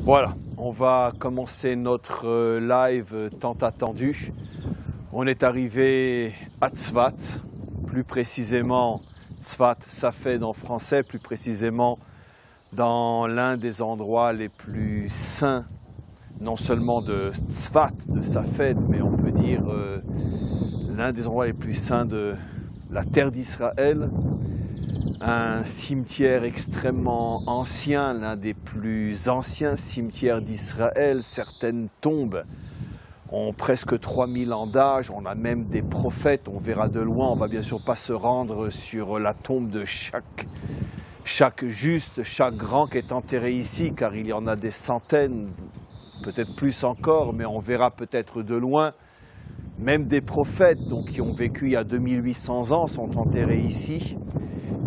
Voilà, on va commencer notre live tant attendu. On est arrivé à Tzfat, plus précisément Tzfat Safed en français, plus précisément dans l'un des endroits les plus saints, non seulement de Tzfat, de Safed, mais on peut dire l'un des endroits les plus saints de la terre d'Israël. Un cimetière extrêmement ancien, l'un des plus anciens cimetières d'Israël. Certaines tombes ont presque 3000 ans d'âge, on a même des prophètes, on verra de loin, on va bien sûr pas se rendre sur la tombe de chaque juste, chaque grand qui est enterré ici, car il y en a des centaines, peut-être plus encore, mais on verra peut-être de loin. Même des prophètes donc, qui ont vécu il y a 2800 ans sont enterrés ici.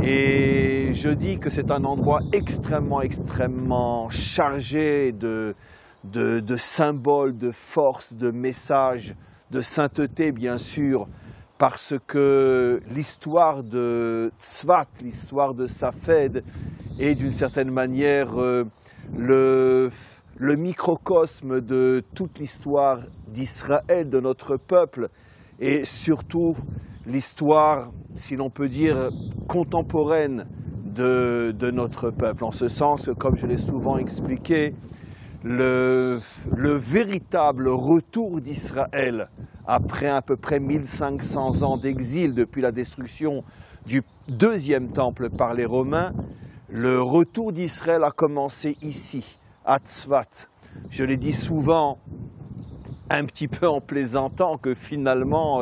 Et je dis que c'est un endroit extrêmement chargé de symboles, de force, de messages, de sainteté bien sûr, parce que l'histoire de Tzfat, l'histoire de Safed est d'une certaine manière le microcosme de toute l'histoire d'Israël, de notre peuple, et surtout l'histoire, si l'on peut dire, contemporaine de notre peuple. En ce sens que, comme je l'ai souvent expliqué, le véritable retour d'Israël, après à peu près 1500 ans d'exil depuis la destruction du deuxième temple par les Romains, le retour d'Israël a commencé ici, à Tzfat. Je l'ai dit souvent, un petit peu en plaisantant, que finalement,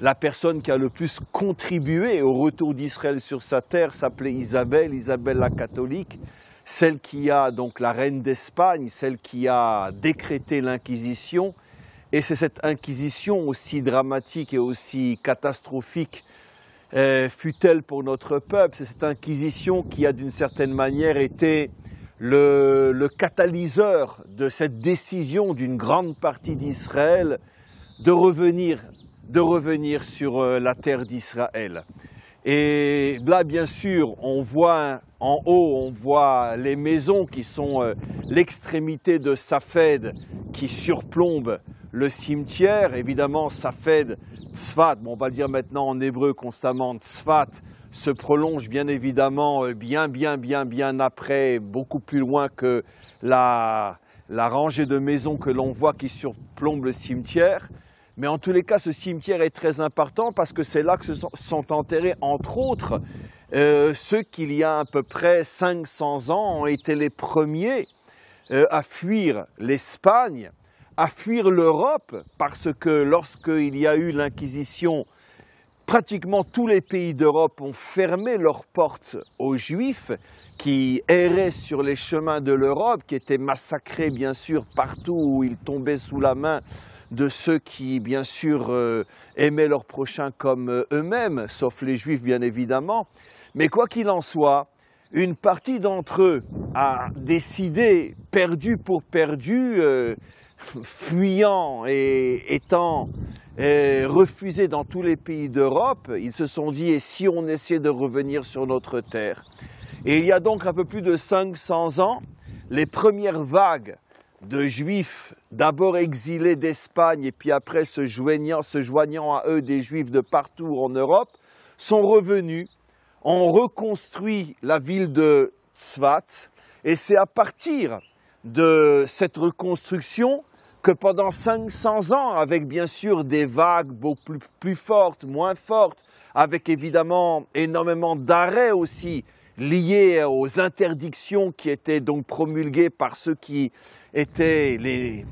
la personne qui a le plus contribué au retour d'Israël sur sa terre s'appelait Isabelle la catholique, celle qui a, donc la reine d'Espagne, celle qui a décrété l'Inquisition. Et c'est cette Inquisition aussi dramatique et aussi catastrophique fut-elle pour notre peuple, c'est cette Inquisition qui a d'une certaine manière été le catalyseur de cette décision d'une grande partie d'Israël de revenir sur la terre d'Israël. Et là, bien sûr, on voit en haut, on voit les maisons qui sont l'extrémité de Safed qui surplombe le cimetière. Évidemment, Safed, Tzfat, bon, on va le dire maintenant en hébreu constamment, Tzfat, se prolonge bien évidemment bien après, beaucoup plus loin que la rangée de maisons que l'on voit qui surplombe le cimetière. Mais en tous les cas, ce cimetière est très important parce que c'est là que sont enterrés, entre autres, ceux qui, il y a à peu près 500 ans, ont été les premiers à fuir l'Espagne, à fuir l'Europe, parce que lorsqu'il y a eu l'Inquisition, pratiquement tous les pays d'Europe ont fermé leurs portes aux Juifs qui erraient sur les chemins de l'Europe, qui étaient massacrés bien sûr partout où ils tombaient sous la main de ceux qui, bien sûr, aimaient leurs prochains comme eux-mêmes, sauf les Juifs, bien évidemment. Mais quoi qu'il en soit, une partie d'entre eux a décidé, perdu pour perdu, fuyant et étant refusés dans tous les pays d'Europe, ils se sont dit, et si on essayait de revenir sur notre terre? Et il y a donc un peu plus de 500 ans, les premières vagues de Juifs, d'abord exilés d'Espagne et puis après se joignant à eux des Juifs de partout en Europe, sont revenus, ont reconstruit la ville de Tzfat, et c'est à partir de cette reconstruction que pendant 500 ans, avec bien sûr des vagues beaucoup plus fortes, moins fortes, avec évidemment énormément d'arrêts aussi liés aux interdictions qui étaient donc promulguées par ceux qui étaient les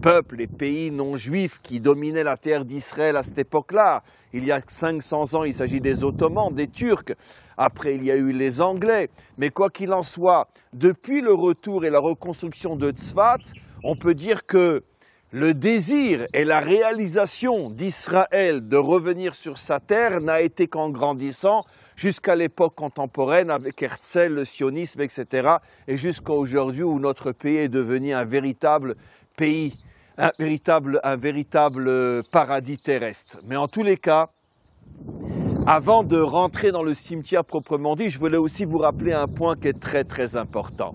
peuples, les pays non juifs qui dominaient la terre d'Israël à cette époque-là. Il y a 500 ans, il s'agit des Ottomans, des Turcs. Après, il y a eu les Anglais. Mais quoi qu'il en soit, depuis le retour et la reconstruction de Tzfat, on peut dire que le désir et la réalisation d'Israël de revenir sur sa terre n'a été qu'en grandissant jusqu'à l'époque contemporaine avec Herzl, le sionisme, etc. et jusqu'à aujourd'hui où notre pays est devenu un véritable pays, un véritable paradis terrestre. Mais en tous les cas, avant de rentrer dans le cimetière proprement dit, je voulais aussi vous rappeler un point qui est très important.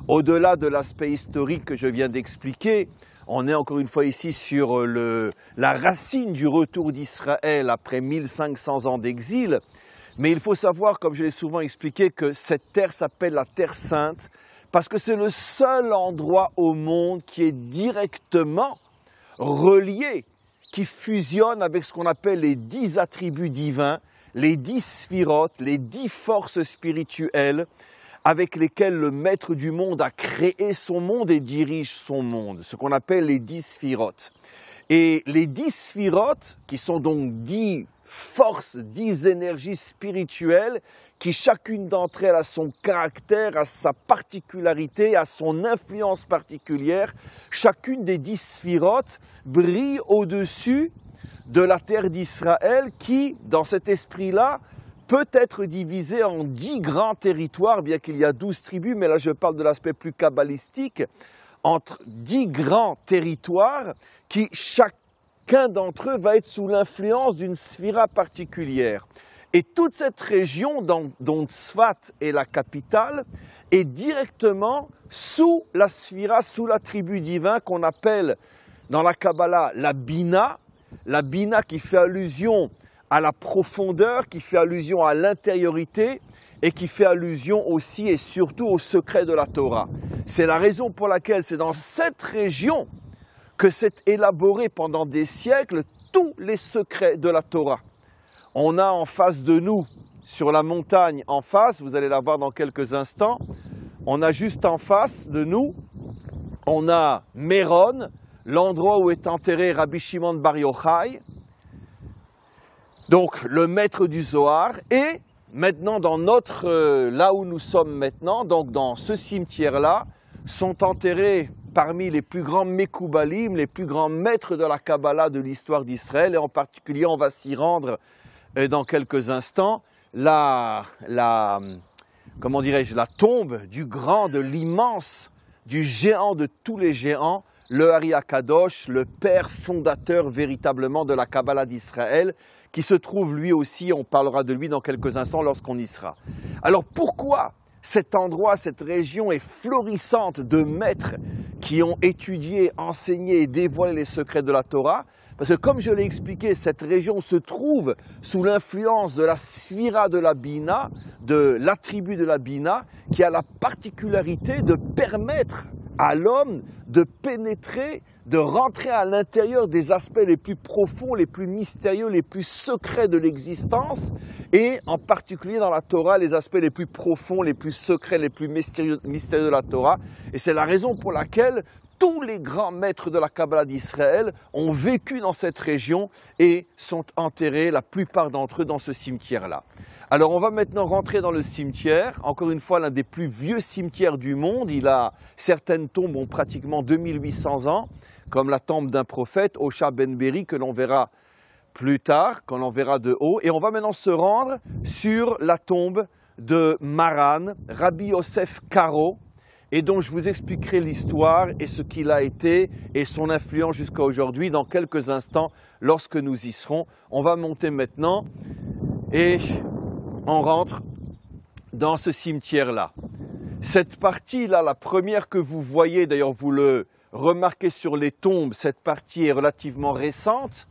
Au-delà de l'aspect historique que je viens d'expliquer, on est encore une fois ici sur la racine du retour d'Israël après 1500 ans d'exil. Mais il faut savoir, comme je l'ai souvent expliqué, que cette terre s'appelle la Terre Sainte parce que c'est le seul endroit au monde qui est directement relié, qui fusionne avec ce qu'on appelle les 10 attributs divins, les 10 sphirotes, les 10 forces spirituelles avec lesquelles le maître du monde a créé son monde et dirige son monde, ce qu'on appelle les 10 sphirotes. Et les 10 sphirotes, qui sont donc 10 forces, 10 énergies spirituelles, qui chacune d'entre elles a son caractère, a sa particularité, a son influence particulière, chacune des 10 sphirotes brille au-dessus de la terre d'Israël qui, dans cet esprit-là, peut être divisée en 10 grands territoires, bien qu'il y a 12 tribus, mais là je parle de l'aspect plus kabbalistique, entre 10 grands territoires qui, chacun d'entre eux, va être sous l'influence d'une sphira particulière. Et toute cette région dont Tzfat est la capitale est directement sous la sphira, sous l'attribut divin qu'on appelle dans la Kabbalah la Bina qui fait allusion à la profondeur, qui fait allusion à l'intériorité et qui fait allusion aussi et surtout au secret de la Torah. C'est la raison pour laquelle c'est dans cette région que s'est élaboré pendant des siècles tous les secrets de la Torah. On a en face de nous, sur la montagne en face, vous allez la voir dans quelques instants, on a juste en face de nous, on a Méron, l'endroit où est enterré Rabbi Shimon Bar Yochai, donc le maître du Zohar, et maintenant là où nous sommes maintenant, donc dans ce cimetière-là, sont enterrés parmi les plus grands Mekoubalim, les plus grands maîtres de la Kabbalah de l'histoire d'Israël, et en particulier on va s'y rendre dans quelques instants, comment dirais-je, la tombe du grand, de l'immense, du géant de tous les géants, le Ari HaKadosh, le père fondateur véritablement de la Kabbalah d'Israël, qui se trouve lui aussi, on parlera de lui dans quelques instants lorsqu'on y sera. Alors pourquoi cet endroit, cette région est florissante de maîtres qui ont étudié, enseigné et dévoilé les secrets de la Torah? Parce que comme je l'ai expliqué, cette région se trouve sous l'influence de la sphira de la Bina, de l'attribut de la Bina, qui a la particularité de permettre à l'homme de pénétrer, de rentrer à l'intérieur des aspects les plus profonds, les plus mystérieux, les plus secrets de l'existence, et en particulier dans la Torah, les aspects les plus profonds, les plus secrets, les plus mystérieux de la Torah. Et c'est la raison pour laquelle tous les grands maîtres de la Kabbalah d'Israël ont vécu dans cette région et sont enterrés, la plupart d'entre eux, dans ce cimetière-là. Alors on va maintenant rentrer dans le cimetière, encore une fois l'un des plus vieux cimetières du monde. Certaines tombes ont pratiquement 2800 ans, comme la tombe d'un prophète, Osha ben Beri, que l'on verra plus tard, quand l'on verra de haut. Et on va maintenant se rendre sur la tombe de Maran, Rabbi Yosef Karo, et dont je vous expliquerai l'histoire et ce qu'il a été et son influence jusqu'à aujourd'hui dans quelques instants lorsque nous y serons. On va monter maintenant et on rentre dans ce cimetière-là. Cette partie-là, la première que vous voyez, d'ailleurs vous le remarquez sur les tombes, cette partie est relativement récente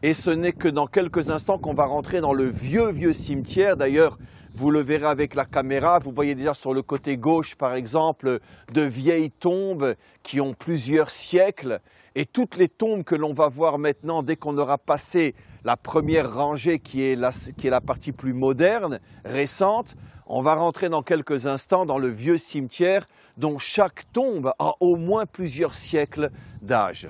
et ce n'est que dans quelques instants qu'on va rentrer dans le vieux cimetière. D'ailleurs, vous le verrez avec la caméra, vous voyez déjà sur le côté gauche par exemple de vieilles tombes qui ont plusieurs siècles et toutes les tombes que l'on va voir maintenant dès qu'on aura passé la première rangée qui est la partie plus moderne, récente, on va rentrer dans quelques instants dans le vieux cimetière dont chaque tombe a au moins plusieurs siècles d'âge.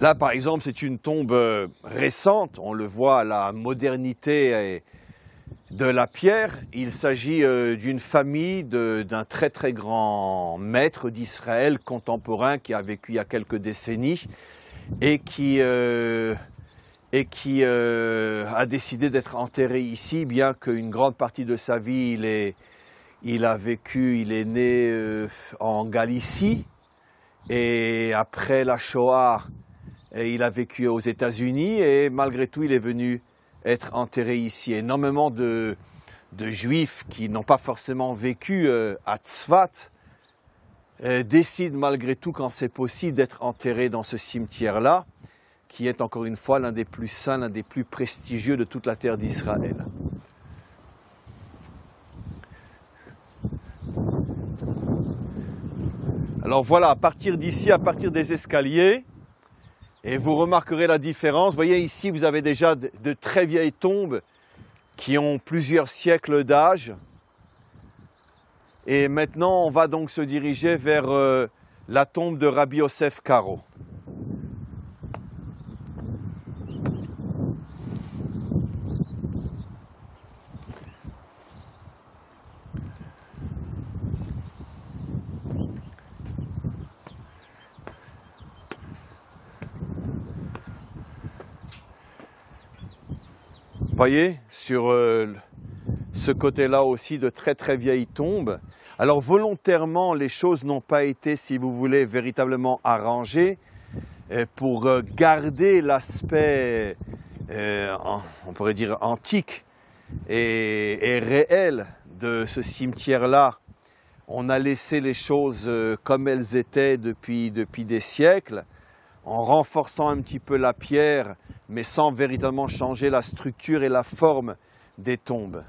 Là, par exemple, c'est une tombe récente. On le voit, la modernité de la pierre. Il s'agit d'une famille d'un très très grand maître d'Israël contemporain qui a vécu il y a quelques décennies et qui a décidé d'être enterré ici, bien qu'une grande partie de sa vie il est né en Galicie, et après la Shoah il a vécu aux États-Unis, et malgré tout il est venu être enterré ici. Énormément de Juifs qui n'ont pas forcément vécu à Tzfat décident malgré tout, quand c'est possible, d'être enterrés dans ce cimetière-là, qui est encore une fois l'un des plus saints, l'un des plus prestigieux de toute la terre d'Israël. Alors voilà, à partir d'ici, à partir des escaliers, et vous remarquerez la différence. Vous voyez ici, vous avez déjà de très vieilles tombes qui ont plusieurs siècles d'âge. Et maintenant, on va donc se diriger vers la tombe de Rabbi Yosef Karo. Vous voyez, sur ce côté-là aussi, de très très vieilles tombes. Alors volontairement, les choses n'ont pas été, si vous voulez, véritablement arrangées pour garder l'aspect, on pourrait dire, antique et réel de ce cimetière-là. On a laissé les choses comme elles étaient depuis des siècles, en renforçant un petit peu la pierre, mais sans véritablement changer la structure et la forme des tombes.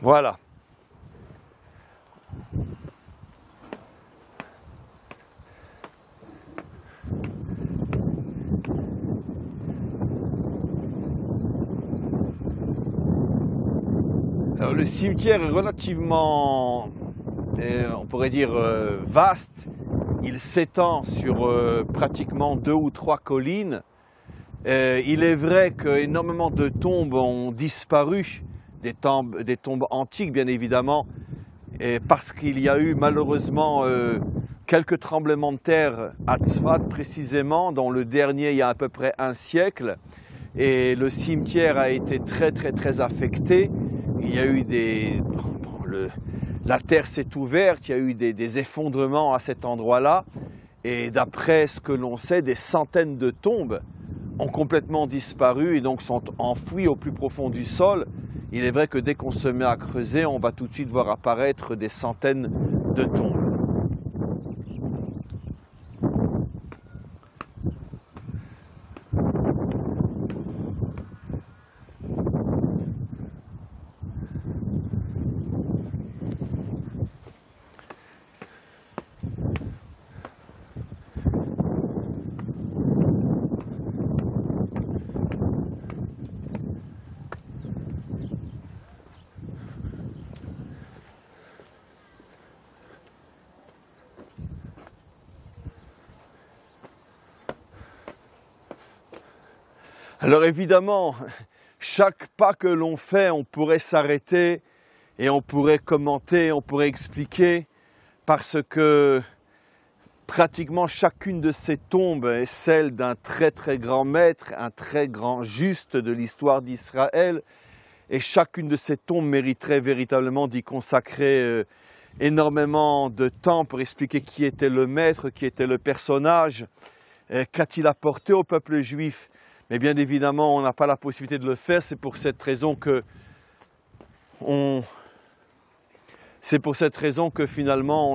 Voilà. Alors, le cimetière est relativement, on pourrait dire, vaste. Il s'étend sur pratiquement 2 ou 3 collines. Il est vrai qu'énormément de tombes ont disparu, des tombes antiques bien évidemment, parce qu'il y a eu malheureusement quelques tremblements de terre à Tzfat précisément, dont le dernier il y a à peu près un siècle, et le cimetière a été très affecté. Il y a eu la terre s'est ouverte, il y a eu des effondrements à cet endroit-là, et d'après ce que l'on sait, des centaines de tombes ont complètement disparu et donc sont enfouies au plus profond du sol. Il est vrai que dès qu'on se met à creuser, on va tout de suite voir apparaître des centaines de tombes. Alors évidemment, chaque pas que l'on fait, on pourrait s'arrêter et on pourrait commenter, on pourrait expliquer, parce que pratiquement chacune de ces tombes est celle d'un très grand maître, un très grand juste de l'histoire d'Israël, et chacune de ces tombes mériterait véritablement d'y consacrer énormément de temps pour expliquer qui était le maître, qui était le personnage, qu'a-t-il apporté au peuple juif. Mais bien évidemment, on n'a pas la possibilité de le faire. C'est pour cette raison que finalement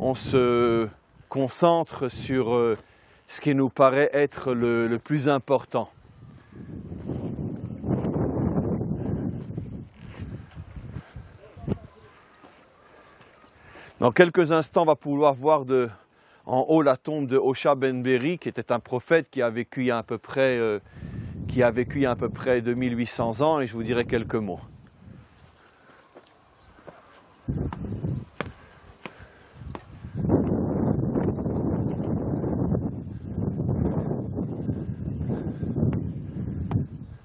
on se concentre sur ce qui nous paraît être le plus important. Dans quelques instants, on va pouvoir voir en haut la tombe de Hosha ben Beri, qui était un prophète qui a vécu il y a à peu près 2800 ans, et je vous dirai quelques mots.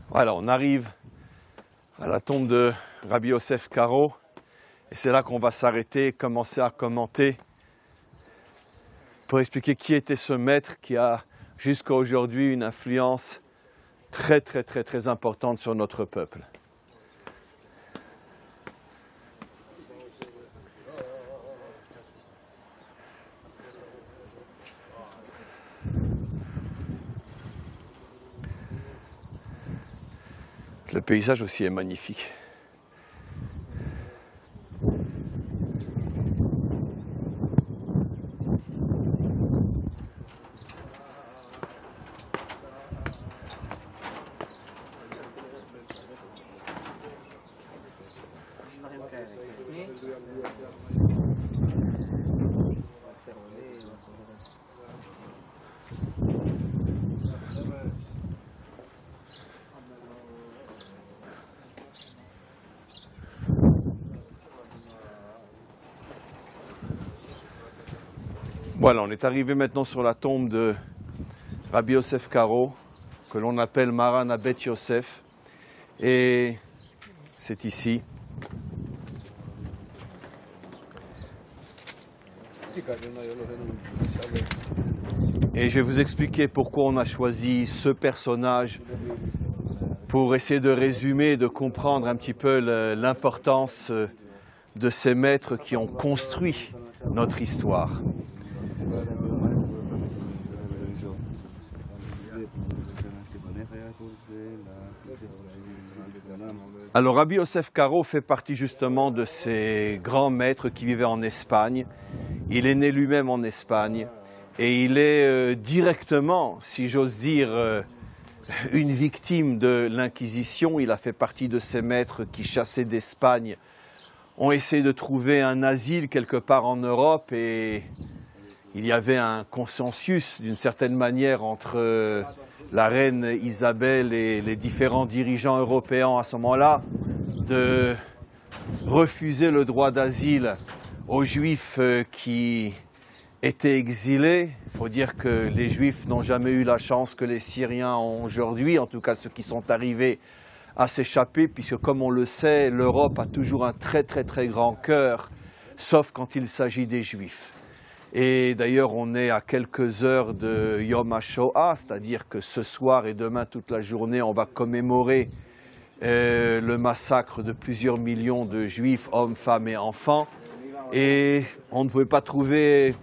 Voilà, on arrive à la tombe de Rabbi Yosef Karo, et c'est là qu'on va s'arrêter et commencer à commenter pour expliquer qui était ce maître qui a jusqu'à aujourd'hui une influence très importante sur notre peuple. Le paysage aussi est magnifique. Voilà, on est arrivé maintenant sur la tombe de Rabbi Yosef Karo, que l'on appelle Maran Abet Yosef, et c'est ici. Et je vais vous expliquer pourquoi on a choisi ce personnage pour essayer de résumer, de comprendre un petit peu l'importance de ces maîtres qui ont construit notre histoire. Alors Rabbi Yosef Karo fait partie justement de ces grands maîtres qui vivaient en Espagne. Il est né lui-même en Espagne et il est directement, si j'ose dire, une victime de l'Inquisition. Il a fait partie de ces maîtres qui, chassés d'Espagne, ont essayé de trouver un asile quelque part en Europe, et il y avait un consensus d'une certaine manière entre la reine Isabelle et les différents dirigeants européens à ce moment-là de refuser le droit d'asile aux Juifs qui étaient exilés. Il faut dire que les Juifs n'ont jamais eu la chance que les Syriens ont aujourd'hui, en tout cas ceux qui sont arrivés à s'échapper, puisque comme on le sait, l'Europe a toujours un très grand cœur, sauf quand il s'agit des Juifs. Et d'ailleurs, on est à quelques heures de Yom HaShoah, c'est-à-dire que ce soir et demain toute la journée, on va commémorer le massacre de plusieurs millions de Juifs, hommes, femmes et enfants. Et on ne pouvait pas trouver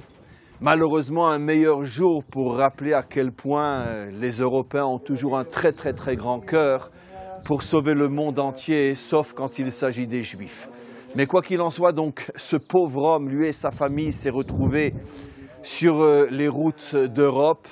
malheureusement un meilleur jour pour rappeler à quel point les Européens ont toujours un très grand cœur pour sauver le monde entier, sauf quand il s'agit des Juifs. Mais quoi qu'il en soit, donc, ce pauvre homme, lui et sa famille, s'est retrouvé sur les routes d'Europe,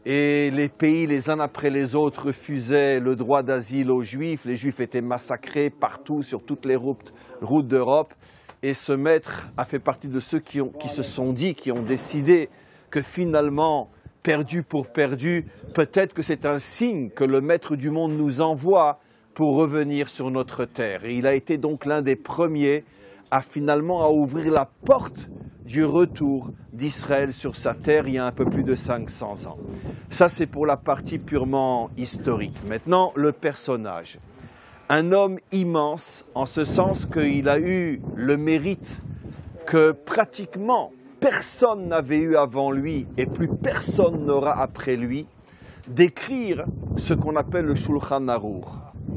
et les pays, les uns après les autres, refusaient le droit d'asile aux Juifs. Les Juifs étaient massacrés partout, sur toutes les routes d'Europe. Et ce maître a fait partie de ceux qui se sont dit, qui ont décidé que finalement, perdu pour perdu, peut-être que c'est un signe que le maître du monde nous envoie pour revenir sur notre terre. Et il a été donc l'un des premiers à finalement ouvrir la porte du retour d'Israël sur sa terre il y a un peu plus de 500 ans. Ça, c'est pour la partie purement historique. Maintenant, le personnage. Un homme immense, en ce sens qu'il a eu le mérite que pratiquement personne n'avait eu avant lui et plus personne n'aura après lui, d'écrire ce qu'on appelle le Shulchan Aruch.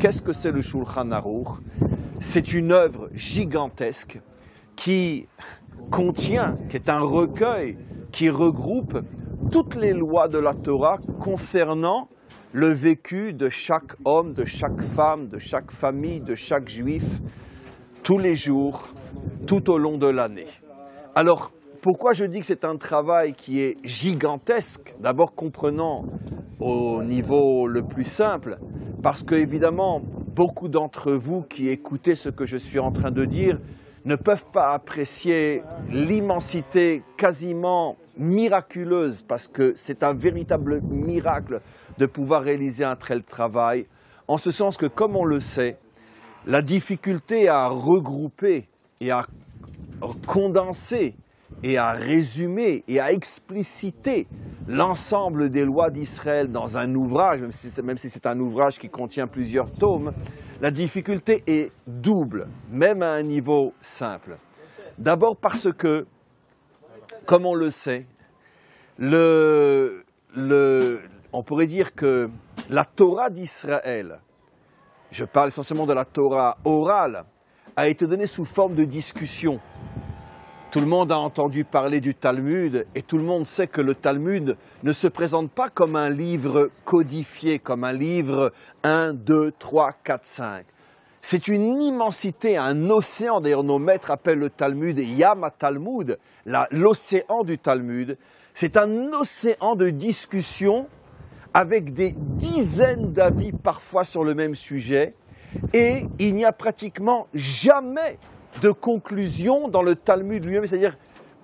Qu'est-ce que c'est le Shulchan Aruch? C'est une œuvre gigantesque qui contient, qui est un recueil qui regroupe toutes les lois de la Torah concernant le vécu de chaque homme, de chaque femme, de chaque famille, de chaque juif, tous les jours, tout au long de l'année. Alors, pourquoi je dis que c'est un travail qui est gigantesque? D'abord, comprenant au niveau le plus simple, parce que évidemment, beaucoup d'entre vous qui écoutez ce que je suis en train de dire ne peuvent pas apprécier l'immensité quasiment miraculeuse, parce que c'est un véritable miracle de pouvoir réaliser un tel travail, en ce sens que, comme on le sait, la difficulté à regrouper et à condenser et à résumer et à expliciter l'ensemble des lois d'Israël dans un ouvrage, même si c'est un ouvrage qui contient plusieurs tomes, la difficulté est double, même à un niveau simple. D'abord parce que, comme on le sait, on pourrait dire que la Torah d'Israël, je parle essentiellement de la Torah orale, a été donnée sous forme de discussion. Tout le monde a entendu parler du Talmud et tout le monde sait que le Talmud ne se présente pas comme un livre codifié, comme un livre 1, 2, 3, 4, 5. C'est une immensité, un océan. D'ailleurs, nos maîtres appellent le Talmud Yam Talmud, l'océan du Talmud. C'est un océan de discussion avec des dizaines d'avis parfois sur le même sujet. Et il n'y a pratiquement jamais de conclusion dans le Talmud lui-même, c'est-à-dire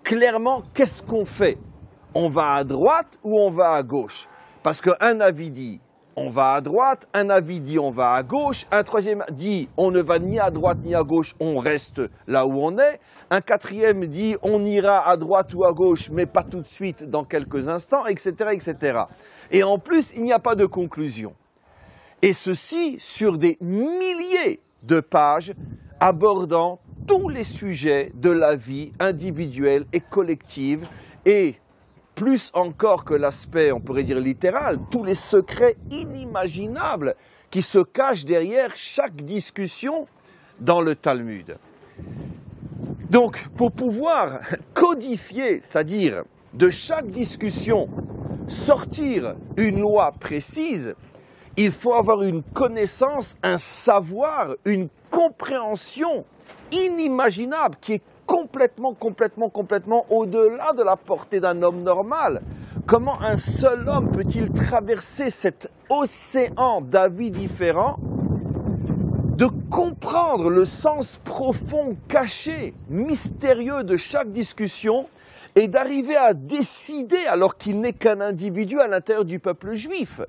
clairement qu'est-ce qu'on fait? On va à droite ou on va à gauche? Parce qu'un avis dit on va à droite, un avis dit on va à gauche, un troisième dit on ne va ni à droite ni à gauche, on reste là où on est, un quatrième dit on ira à droite ou à gauche, mais pas tout de suite, dans quelques instants, etc., etc. Et en plus, il n'y a pas de conclusion. Et ceci sur des milliers de pages abordant tous les sujets de la vie individuelle et collective, et plus encore que l'aspect, on pourrait dire littéral, tous les secrets inimaginables qui se cachent derrière chaque discussion dans le Talmud. Donc, pour pouvoir codifier, c'est-à-dire de chaque discussion sortir une loi précise, il faut avoir une connaissance, un savoir, une compréhension inimaginable qui est complètement au-delà de la portée d'un homme normal. Comment un seul homme peut-il traverser cet océan d'avis différents, de comprendre le sens profond, caché, mystérieux de chaque discussion et d'arriver à décider, alors qu'il n'est qu'un individu à l'intérieur du peuple juif,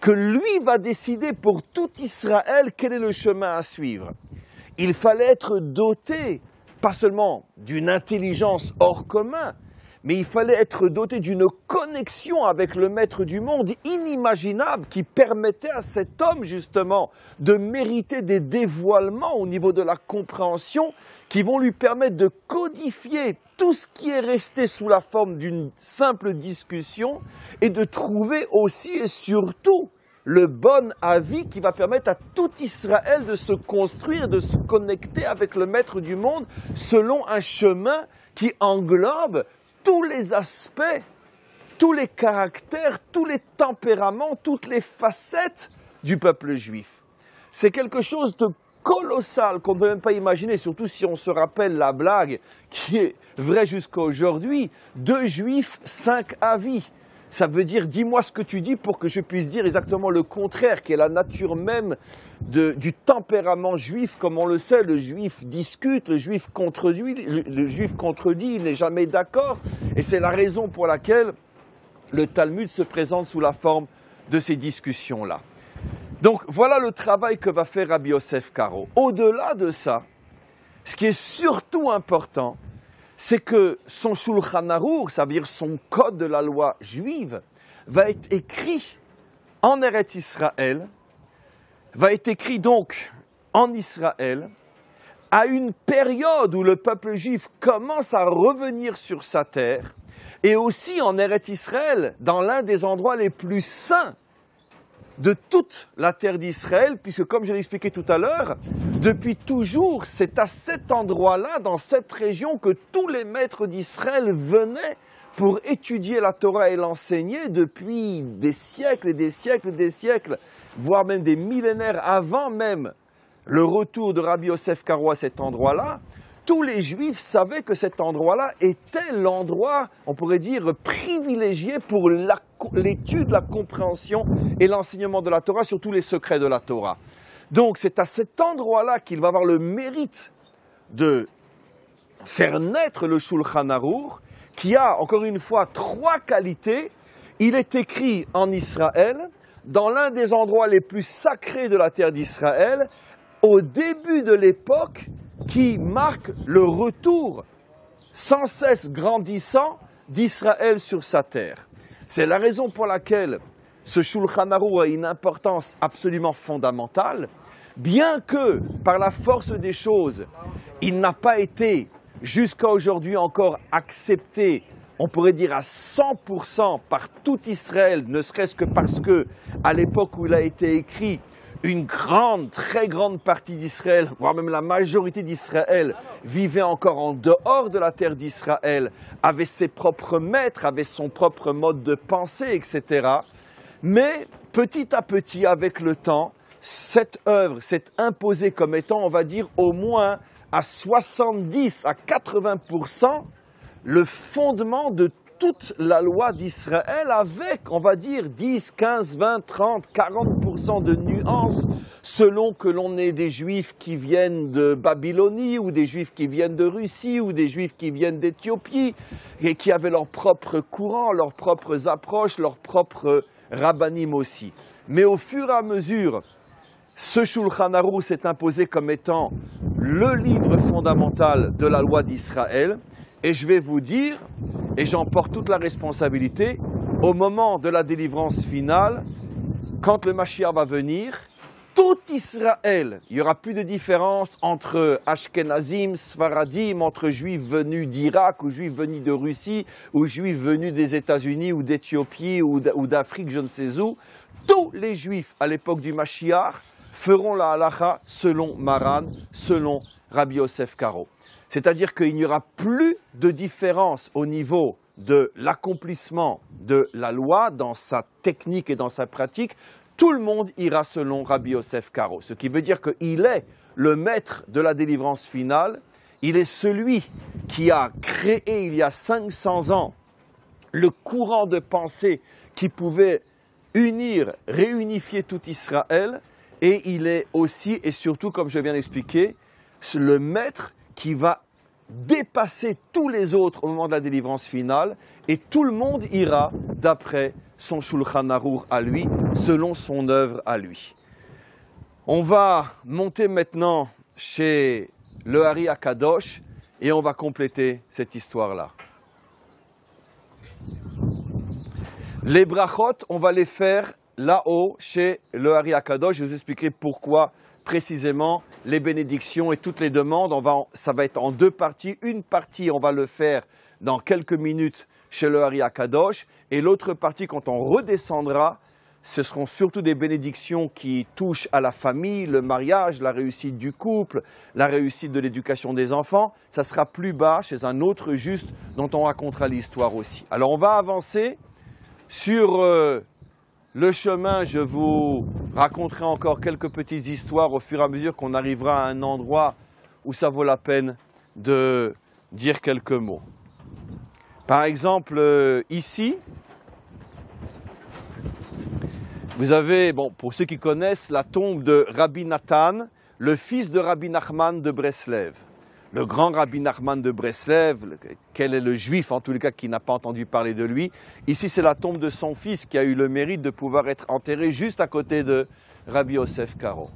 que lui va décider pour tout Israël quel est le chemin à suivre. Il fallait être doté, pas seulement d'une intelligence hors commun, mais il fallait être doté d'une connexion avec le maître du monde inimaginable qui permettait à cet homme justement de mériter des dévoilements au niveau de la compréhension qui vont lui permettre de codifier tout ce qui est resté sous la forme d'une simple discussion et de trouver aussi et surtout le bon avis qui va permettre à tout Israël de se construire, de se connecter avec le maître du monde selon un chemin qui englobe tous les aspects, tous les caractères, tous les tempéraments, toutes les facettes du peuple juif. C'est quelque chose de colossal qu'on ne peut même pas imaginer, surtout si on se rappelle la blague qui est vraie jusqu'à aujourd'hui, 2 juifs, 5 avis. Ça veut dire, dis-moi ce que tu dis pour que je puisse dire exactement le contraire, qui est la nature même du tempérament juif. Comme on le sait, le juif discute, le juif contredit, il n'est jamais d'accord. Et c'est la raison pour laquelle le Talmud se présente sous la forme de ces discussions-là. Donc voilà le travail que va faire Rabbi Yosef Karo. Au-delà de ça, ce qui est surtout important, c'est que son Shulchan Aruch, ça veut dire son code de la loi juive, va être écrit en Eretz Israël, va être écrit donc en Israël, à une période où le peuple juif commence à revenir sur sa terre, et aussi en Eretz Israël, dans l'un des endroits les plus saints de toute la terre d'Israël, puisque comme je l'ai expliqué tout à l'heure, depuis toujours, c'est à cet endroit-là, dans cette région, que tous les maîtres d'Israël venaient pour étudier la Torah et l'enseigner depuis des siècles et des siècles et des siècles, voire même des millénaires avant même le retour de Rabbi Yosef Karo à cet endroit-là. Tous les Juifs savaient que cet endroit-là était l'endroit, on pourrait dire, privilégié pour l'étude, la compréhension et l'enseignement de la Torah, sur tous les secrets de la Torah. Donc c'est à cet endroit-là qu'il va avoir le mérite de faire naître le Shulchan Arour, qui a, encore une fois, 3 qualités. Il est écrit en Israël, dans l'un des endroits les plus sacrés de la terre d'Israël, au début de l'époque qui marque le retour sans cesse grandissant d'Israël sur sa terre. C'est la raison pour laquelle ce Shulchan Arour a une importance absolument fondamentale, bien que, par la force des choses, il n'a pas été jusqu'à aujourd'hui encore accepté, on pourrait dire à 100% par tout Israël, ne serait-ce que parce que, à l'époque où il a été écrit, une grande, très grande partie d'Israël, voire même la majorité d'Israël, vivait encore en dehors de la terre d'Israël, avait ses propres maîtres, avait son propre mode de pensée, etc. Mais petit à petit, avec le temps, cette œuvre s'est imposée comme étant, on va dire, au moins à 70 à 80% le fondement de toute la loi d'Israël avec, on va dire, 10, 15, 20, 30, 40% de nuances selon que l'on ait des Juifs qui viennent de Babylonie ou des Juifs qui viennent de Russie ou des Juifs qui viennent d'Éthiopie et qui avaient leurs propres courants, leurs propres approches, leurs propres rabbanim aussi. Mais au fur et à mesure, ce Shulchan Arour s'est imposé comme étant le livre fondamental de la loi d'Israël. Et je vais vous dire, et j'en porte toute la responsabilité, au moment de la délivrance finale, quand le Mashiach va venir, tout Israël, il n'y aura plus de différence entre Ashkenazim, Sfaradim, entre Juifs venus d'Irak ou Juifs venus de Russie ou Juifs venus des États-Unis ou d'Éthiopie ou d'Afrique, je ne sais où. Tous les Juifs à l'époque du Mashiach feront la halacha selon Maran, selon Rabbi Yosef Karo. C'est-à-dire qu'il n'y aura plus de différence au niveau de l'accomplissement de la loi dans sa technique et dans sa pratique. Tout le monde ira selon Rabbi Yosef Karo. Ce qui veut dire qu'il est le maître de la délivrance finale. Il est celui qui a créé il y a 500 ans le courant de pensée qui pouvait unir, réunifier tout Israël. Et il est aussi et surtout, comme je viens d'expliquer, le maître qui va dépasser tous les autres au moment de la délivrance finale, et tout le monde ira d'après son Shulchan Arour à lui, selon son œuvre à lui. On va monter maintenant chez le Hari Akadosh et on va compléter cette histoire-là. Les brachot, on va les faire là-haut chez le Hari Akadosh. Je vais vous expliquer pourquoi précisément les bénédictions et toutes les demandes. Ça va être en 2 parties. Une partie, on va le faire dans quelques minutes chez le Hari Akadosh. Et l'autre partie, quand on redescendra, ce seront surtout des bénédictions qui touchent à la famille, le mariage, la réussite du couple, la réussite de l'éducation des enfants. Ça sera plus bas chez un autre juste dont on racontera l'histoire aussi. Alors on va avancer sur le chemin. Je vous raconterai encore quelques petites histoires au fur et à mesure qu'on arrivera à un endroit où ça vaut la peine de dire quelques mots. Par exemple, ici, vous avez, pour ceux qui connaissent, la tombe de Rabbi Nathan, le fils de Rabbi Nachman de Breslev. Le grand Rabbi Nachman de Breslev, quel est le juif en tous les cas qui n'a pas entendu parler de lui. Ici, c'est la tombe de son fils qui a eu le mérite de pouvoir être enterré juste à côté de Rabbi Yosef Karo.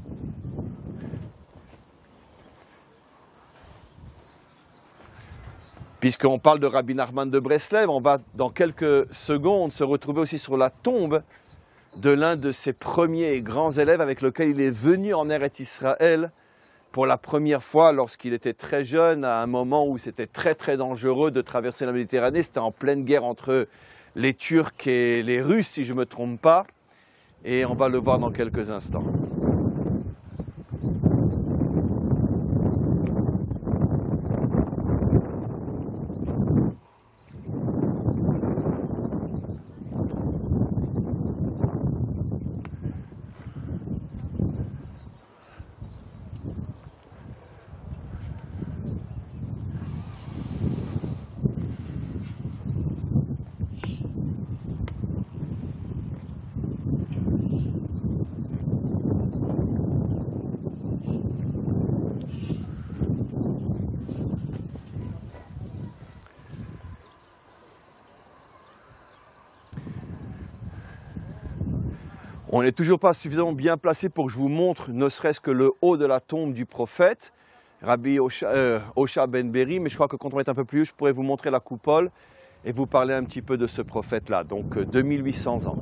Puisqu'on parle de Rabbi Nachman de Breslev, on va dans quelques secondes se retrouver aussi sur la tombe de l'un de ses premiers et grands élèves avec lequel il est venu en Eretz Israël pour la première fois lorsqu'il était très jeune, à un moment où c'était très très dangereux de traverser la Méditerranée. C'était en pleine guerre entre les Turcs et les Russes, si je ne me trompe pas. Et on va le voir dans quelques instants. On n'est toujours pas suffisamment bien placé pour que je vous montre ne serait-ce que le haut de la tombe du prophète, Rabbi Osha ben Beri, mais je crois que quand on est un peu plus haut, je pourrais vous montrer la coupole et vous parler un petit peu de ce prophète-là, donc 2800 ans.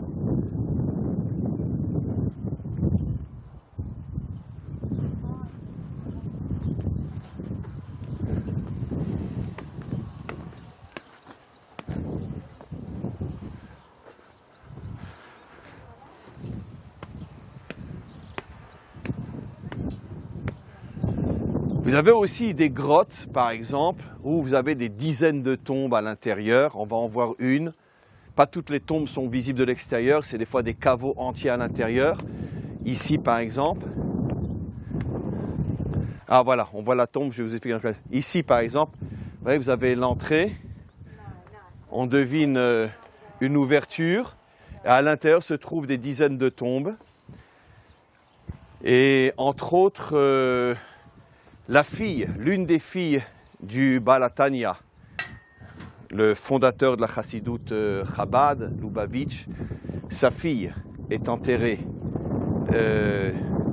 Vous avez aussi des grottes, par exemple, où vous avez des dizaines de tombes à l'intérieur. On va en voir une. Pas toutes les tombes sont visibles de l'extérieur, c'est des fois des caveaux entiers à l'intérieur. Ici, par exemple. Ah voilà, on voit la tombe, je vais vous expliquer un peu. Ici, par exemple, vous voyez, vous avez l'entrée. On devine une ouverture. Et à l'intérieur se trouvent des dizaines de tombes. Et entre autres... la fille, l'une des filles du Baal HaTanya, le fondateur de la Chassidoute Chabad, Lubavitch, sa fille est enterrée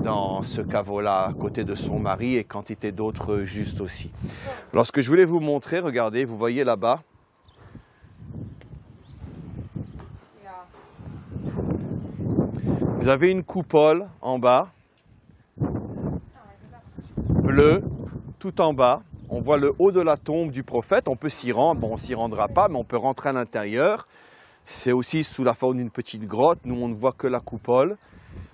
dans ce caveau-là à côté de son mari et quantité d'autres justes aussi. Alors ce que je voulais vous montrer, regardez, vous voyez là-bas, vous avez une coupole en bas, bleu, tout en bas, on voit le haut de la tombe du prophète, on peut s'y rendre, bon on s'y rendra pas, mais on peut rentrer à l'intérieur, c'est aussi sous la forme d'une petite grotte, nous on ne voit que la coupole.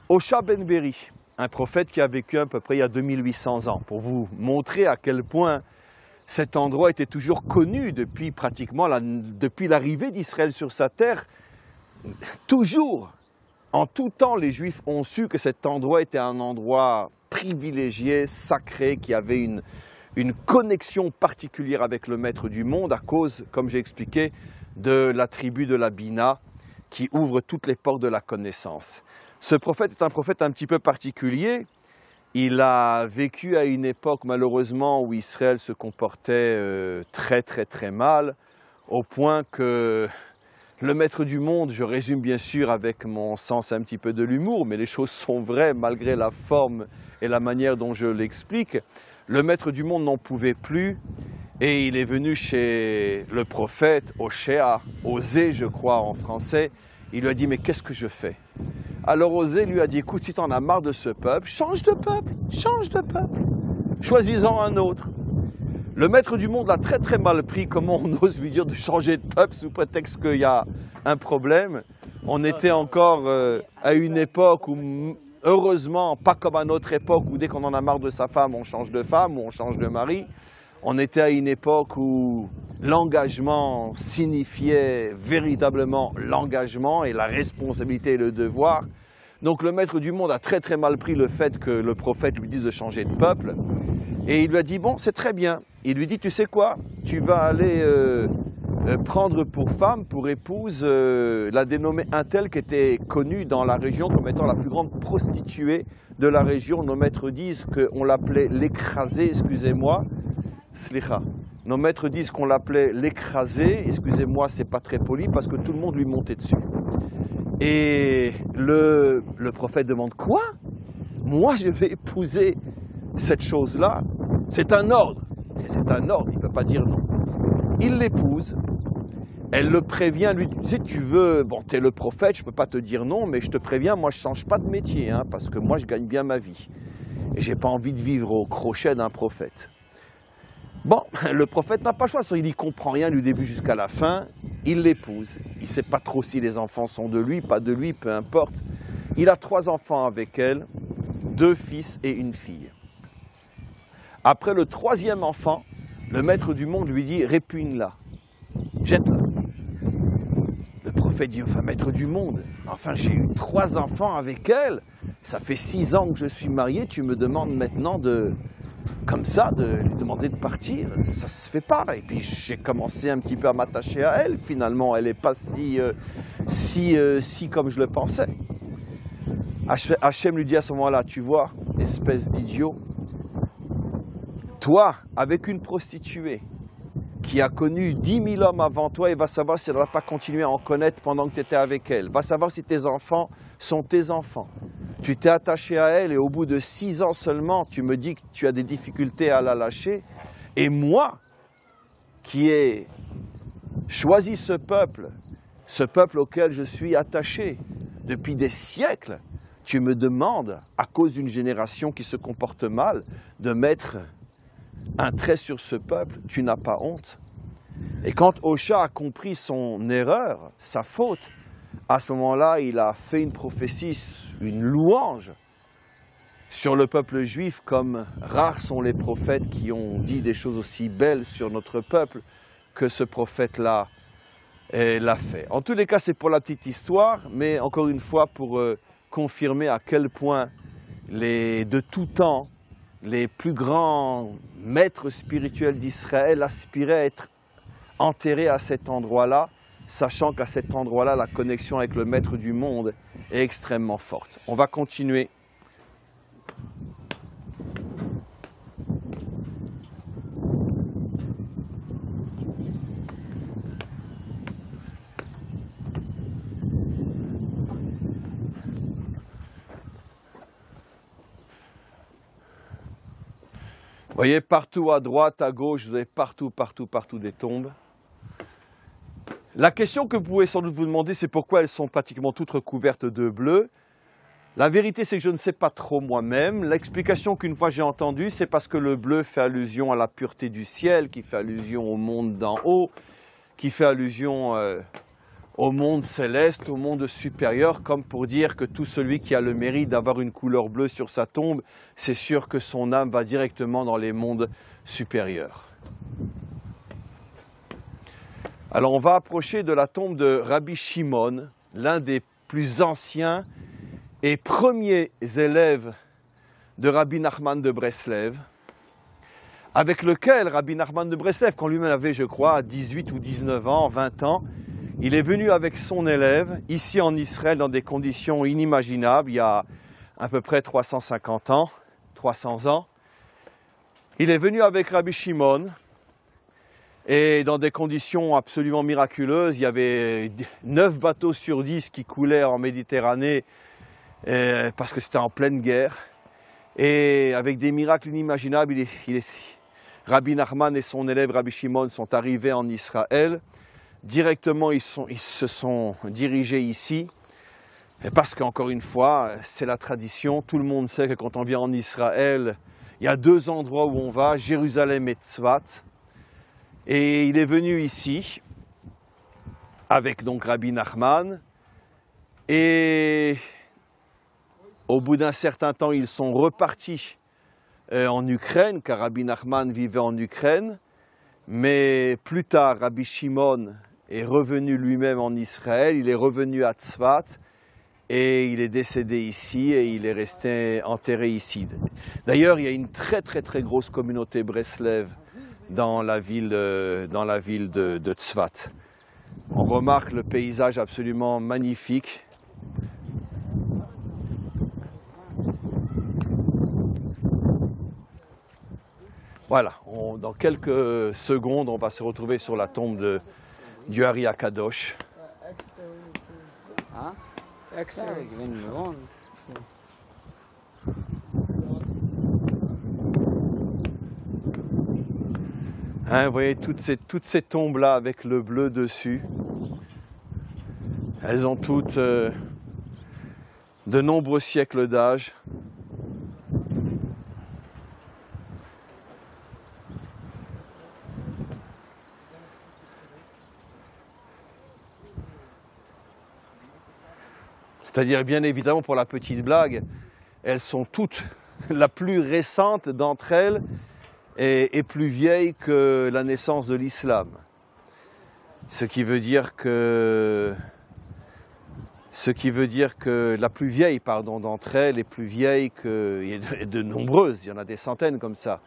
Osha ben Beri, un prophète qui a vécu à peu près il y a 2800 ans, pour vous montrer à quel point cet endroit était toujours connu depuis pratiquement depuis l'arrivée d'Israël sur sa terre, toujours, en tout temps les Juifs ont su que cet endroit était un endroit privilégié, sacré, qui avait une connexion particulière avec le maître du monde à cause, comme j'ai expliqué, de la tribu de la Bina qui ouvre toutes les portes de la connaissance. Ce prophète est un prophète un petit peu particulier. Il a vécu à une époque malheureusement où Israël se comportait très mal, au point que le maître du monde, je résume bien sûr avec mon sens un petit peu de l'humour, mais les choses sont vraies malgré la forme et la manière dont je l'explique. Le maître du monde n'en pouvait plus et il est venu chez le prophète, Oshéa, Osée je crois en français. Il lui a dit mais qu'est-ce que je fais? Alors Osée lui a dit écoute, si tu en as marre de ce peuple, change de peuple, choisis-en un autre. Le maître du monde l'a très mal pris, comment on ose lui dire de changer de peuple sous prétexte qu'il y a un problème. On était encore à une époque où, heureusement, pas comme à notre époque où dès qu'on en a marre de sa femme, on change de femme ou on change de mari. On était à une époque où l'engagement signifiait véritablement l'engagement et la responsabilité et le devoir. Donc le maître du monde a très mal pris le fait que le prophète lui dise de changer de peuple. Et il lui a dit, bon, c'est très bien. Il lui dit, tu sais quoi, tu vas aller prendre pour femme, pour épouse, la dénommée Untel qui était connue dans la région comme étant la plus grande prostituée de la région. Nos maîtres disent qu'on l'appelait l'écrasée, excusez-moi, slicha. Nos maîtres disent qu'on l'appelait l'écrasée, excusez-moi, c'est pas très poli, parce que tout le monde lui montait dessus. Et le prophète demande, quoi? Moi je vais épouser cette chose-là, c'est un ordre. Et c'est un ordre, il ne peut pas dire non. Il l'épouse, elle le prévient, lui, tu sais, tu veux, bon, tu es le prophète, je ne peux pas te dire non, mais je te préviens, moi je ne change pas de métier, hein, parce que moi je gagne bien ma vie. Et je n'ai pas envie de vivre au crochet d'un prophète. Bon, le prophète n'a pas le choix, il n'y comprend rien du début jusqu'à la fin, il l'épouse. Il ne sait pas trop si les enfants sont de lui, pas de lui, peu importe. Il a 3 enfants avec elle, 2 fils et une fille. Après le 3e enfant, le maître du monde lui dit « répugne-la, jette-la ». Le prophète dit « enfin, maître du monde, enfin j'ai eu 3 enfants avec elle, ça fait 6 ans que je suis marié, tu me demandes maintenant comme ça, de lui demander de partir, ça se fait pas. » Et puis j'ai commencé un petit peu à m'attacher à elle, finalement, elle n'est pas si comme je le pensais. Hachem lui dit à ce moment-là, tu vois, espèce d'idiot, toi, avec une prostituée, qui a connu 10 000 hommes avant toi et va savoir si elle ne va pas continuer à en connaître pendant que tu étais avec elle. Va savoir si tes enfants sont tes enfants. Tu t'es attaché à elle et au bout de 6 ans seulement, tu me dis que tu as des difficultés à la lâcher. Et moi, qui ai choisi ce peuple auquel je suis attaché depuis des siècles, tu me demandes, à cause d'une génération qui se comporte mal, de mettre un trait sur ce peuple. Tu n'as pas honte? Et quand Hosha a compris son erreur, sa faute, à ce moment-là, il a fait une prophétie, une louange sur le peuple juif, comme rares sont les prophètes qui ont dit des choses aussi belles sur notre peuple que ce prophète-là l'a fait. En tous les cas, c'est pour la petite histoire, mais encore une fois, pour confirmer à quel point de tout temps, les plus grands maîtres spirituels d'Israël aspiraient à être enterrés à cet endroit-là, sachant qu'à cet endroit-là, la connexion avec le Maître du monde est extrêmement forte. On va continuer. Vous voyez, partout à droite, à gauche, vous avez partout des tombes. La question que vous pouvez sans doute vous demander, c'est pourquoi elles sont pratiquement toutes recouvertes de bleu. La vérité, c'est que je ne sais pas trop moi-même. L'explication qu'une fois j'ai entendue, c'est parce que le bleu fait allusion à la pureté du ciel, qui fait allusion au monde d'en haut, qui fait allusion au monde céleste, au monde supérieur, comme pour dire que tout celui qui a le mérite d'avoir une couleur bleue sur sa tombe, c'est sûr que son âme va directement dans les mondes supérieurs. Alors on va approcher de la tombe de Rabbi Shimon, l'un des plus anciens et premiers élèves de Rabbi Nachman de Breslev, avec lequel Rabbi Nachman de Breslev, quand lui-même avait, je crois, 18 ou 19 ans, 20 ans, il est venu avec son élève, ici en Israël, dans des conditions inimaginables, il y a à peu près 350 ans, 300 ans. Il est venu avec Rabbi Shimon, et dans des conditions absolument miraculeuses. Il y avait 9 bateaux sur 10 qui coulaient en Méditerranée, parce que c'était en pleine guerre. Et avec des miracles inimaginables, Rabbi Nachman et son élève Rabbi Shimon sont arrivés en Israël. Directement, ils se sont dirigés ici, parce qu'encore une fois, c'est la tradition. Tout le monde sait que quand on vient en Israël, il y a 2 endroits où on va, Jérusalem et Tzfat. Et il est venu ici, avec donc Rabbi Nachman, et au bout d'un certain temps, ils sont repartis en Ukraine, car Rabbi Nachman vivait en Ukraine, mais plus tard, Rabbi Shimon est revenu lui-même en Israël, il est revenu à Tzfat, et il est décédé ici, et il est resté enterré ici. D'ailleurs, il y a une très grosse communauté Breslev dans la ville de Tzfat. On remarque le paysage absolument magnifique. Voilà, dans quelques secondes, on va se retrouver sur la tombe du Ari Akadosh. Hein, vous voyez toutes ces tombes-là avec le bleu dessus, elles ont toutes de nombreux siècles d'âge. C'est-à-dire, bien évidemment, pour la petite blague, elles sont toutes, la plus récente d'entre elles est plus vieille que la naissance de l'islam. Ce qui veut dire que la plus vieille, d'entre elles est plus vieille que... Il y a de nombreuses, il y en a des centaines comme ça,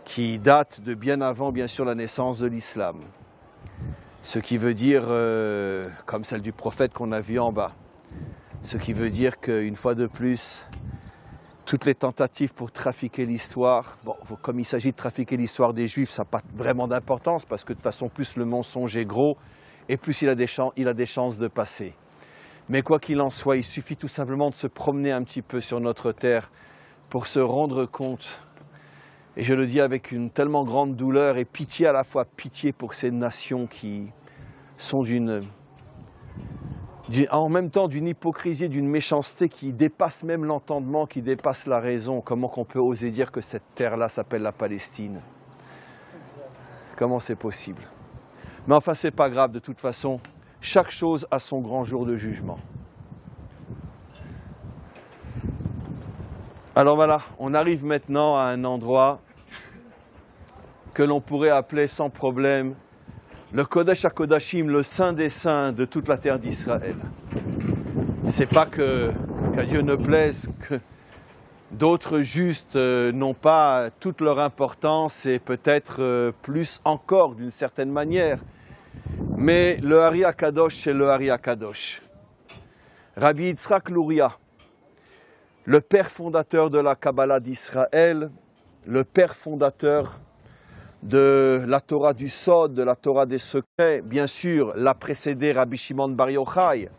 qui datent de bien avant, bien sûr, la naissance de l'islam. Ce qui veut dire, comme celle du prophète qu'on a vu en bas, ce qui veut dire qu'une fois de plus, toutes les tentatives pour trafiquer l'histoire, bon, comme il s'agit de trafiquer l'histoire des Juifs, ça n'a pas vraiment d'importance parce que de toute façon, plus le mensonge est gros et plus il a des chances de passer. Mais quoi qu'il en soit, il suffit tout simplement de se promener un petit peu sur notre terre pour se rendre compte, et je le dis avec une tellement grande douleur et pitié à la fois, pitié pour ces nations qui sont en même temps d'une hypocrisie, d'une méchanceté qui dépasse même l'entendement, qui dépasse la raison. Comment qu'on peut oser dire que cette terre-là s'appelle la Palestine? Comment c'est possible? Mais enfin, c'est pas grave, de toute façon, chaque chose a son grand jour de jugement. Alors voilà, on arrive maintenant à un endroit que l'on pourrait appeler sans problème le Kodesh HaKodashim, le Saint des Saints de toute la terre d'Israël. C'est pas qu'à Dieu ne plaise que d'autres justes n'ont pas toute leur importance et peut-être plus encore d'une certaine manière. Mais le Hari HaKadosh, c'est le Hari HaKadosh. Rabbi Yitzhak Luria, le père fondateur de la Kabbalah d'Israël, le père fondateur de la Torah du Sod, de la Torah des secrets, bien sûr, l'a précédé Rabbi Shimon Bar Yochai,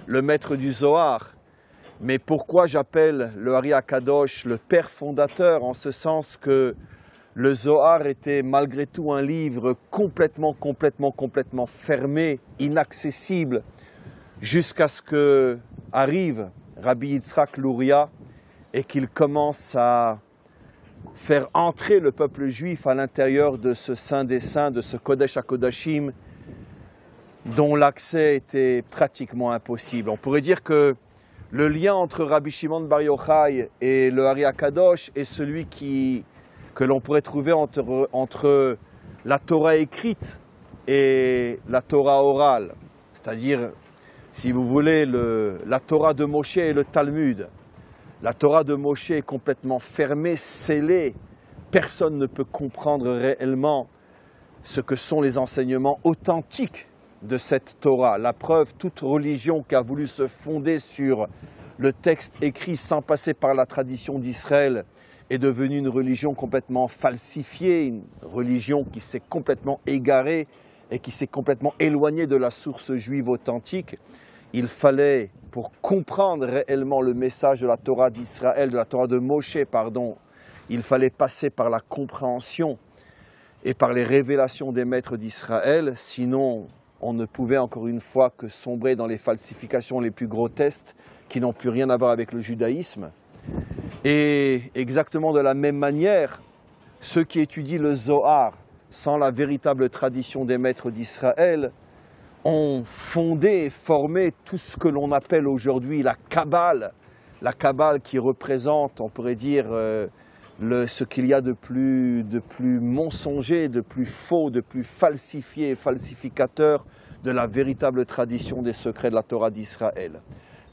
le maître du Zohar. Mais pourquoi j'appelle le Hari HaKadosh le père fondateur? En ce sens que le Zohar était malgré tout un livre complètement fermé, inaccessible, jusqu'à ce que arrive Rabbi Yitzhak Luria et qu'il commence à faire entrer le peuple juif à l'intérieur de ce Saint des Saints, de ce Kodesh HaKodashim, dont l'accès était pratiquement impossible. On pourrait dire que le lien entre Rabbi Shimon Bar Yochai et le Hari HaKadosh est celui que l'on pourrait trouver entre la Torah écrite et la Torah orale. C'est-à-dire, si vous voulez, la Torah de Moshe et le Talmud. La Torah de Moshe est complètement fermée, scellée. Personne ne peut comprendre réellement ce que sont les enseignements authentiques de cette Torah. La preuve, toute religion qui a voulu se fonder sur le texte écrit sans passer par la tradition d'Israël est devenue une religion complètement falsifiée, une religion qui s'est complètement égarée et qui s'est complètement éloignée de la source juive authentique. Il fallait, pour comprendre réellement le message de la Torah d'Israël, de la Torah de Moshe, il fallait passer par la compréhension et par les révélations des maîtres d'Israël, sinon on ne pouvait encore une fois que sombrer dans les falsifications les plus grotesques qui n'ont plus rien à voir avec le judaïsme. Et exactement de la même manière, ceux qui étudient le Zohar sans la véritable tradition des maîtres d'Israël ont fondé et formé tout ce que l'on appelle aujourd'hui la Kabbale qui représente, on pourrait dire, ce qu'il y a de plus mensonger, de plus faux, de plus falsifié et falsificateur de la véritable tradition des secrets de la Torah d'Israël.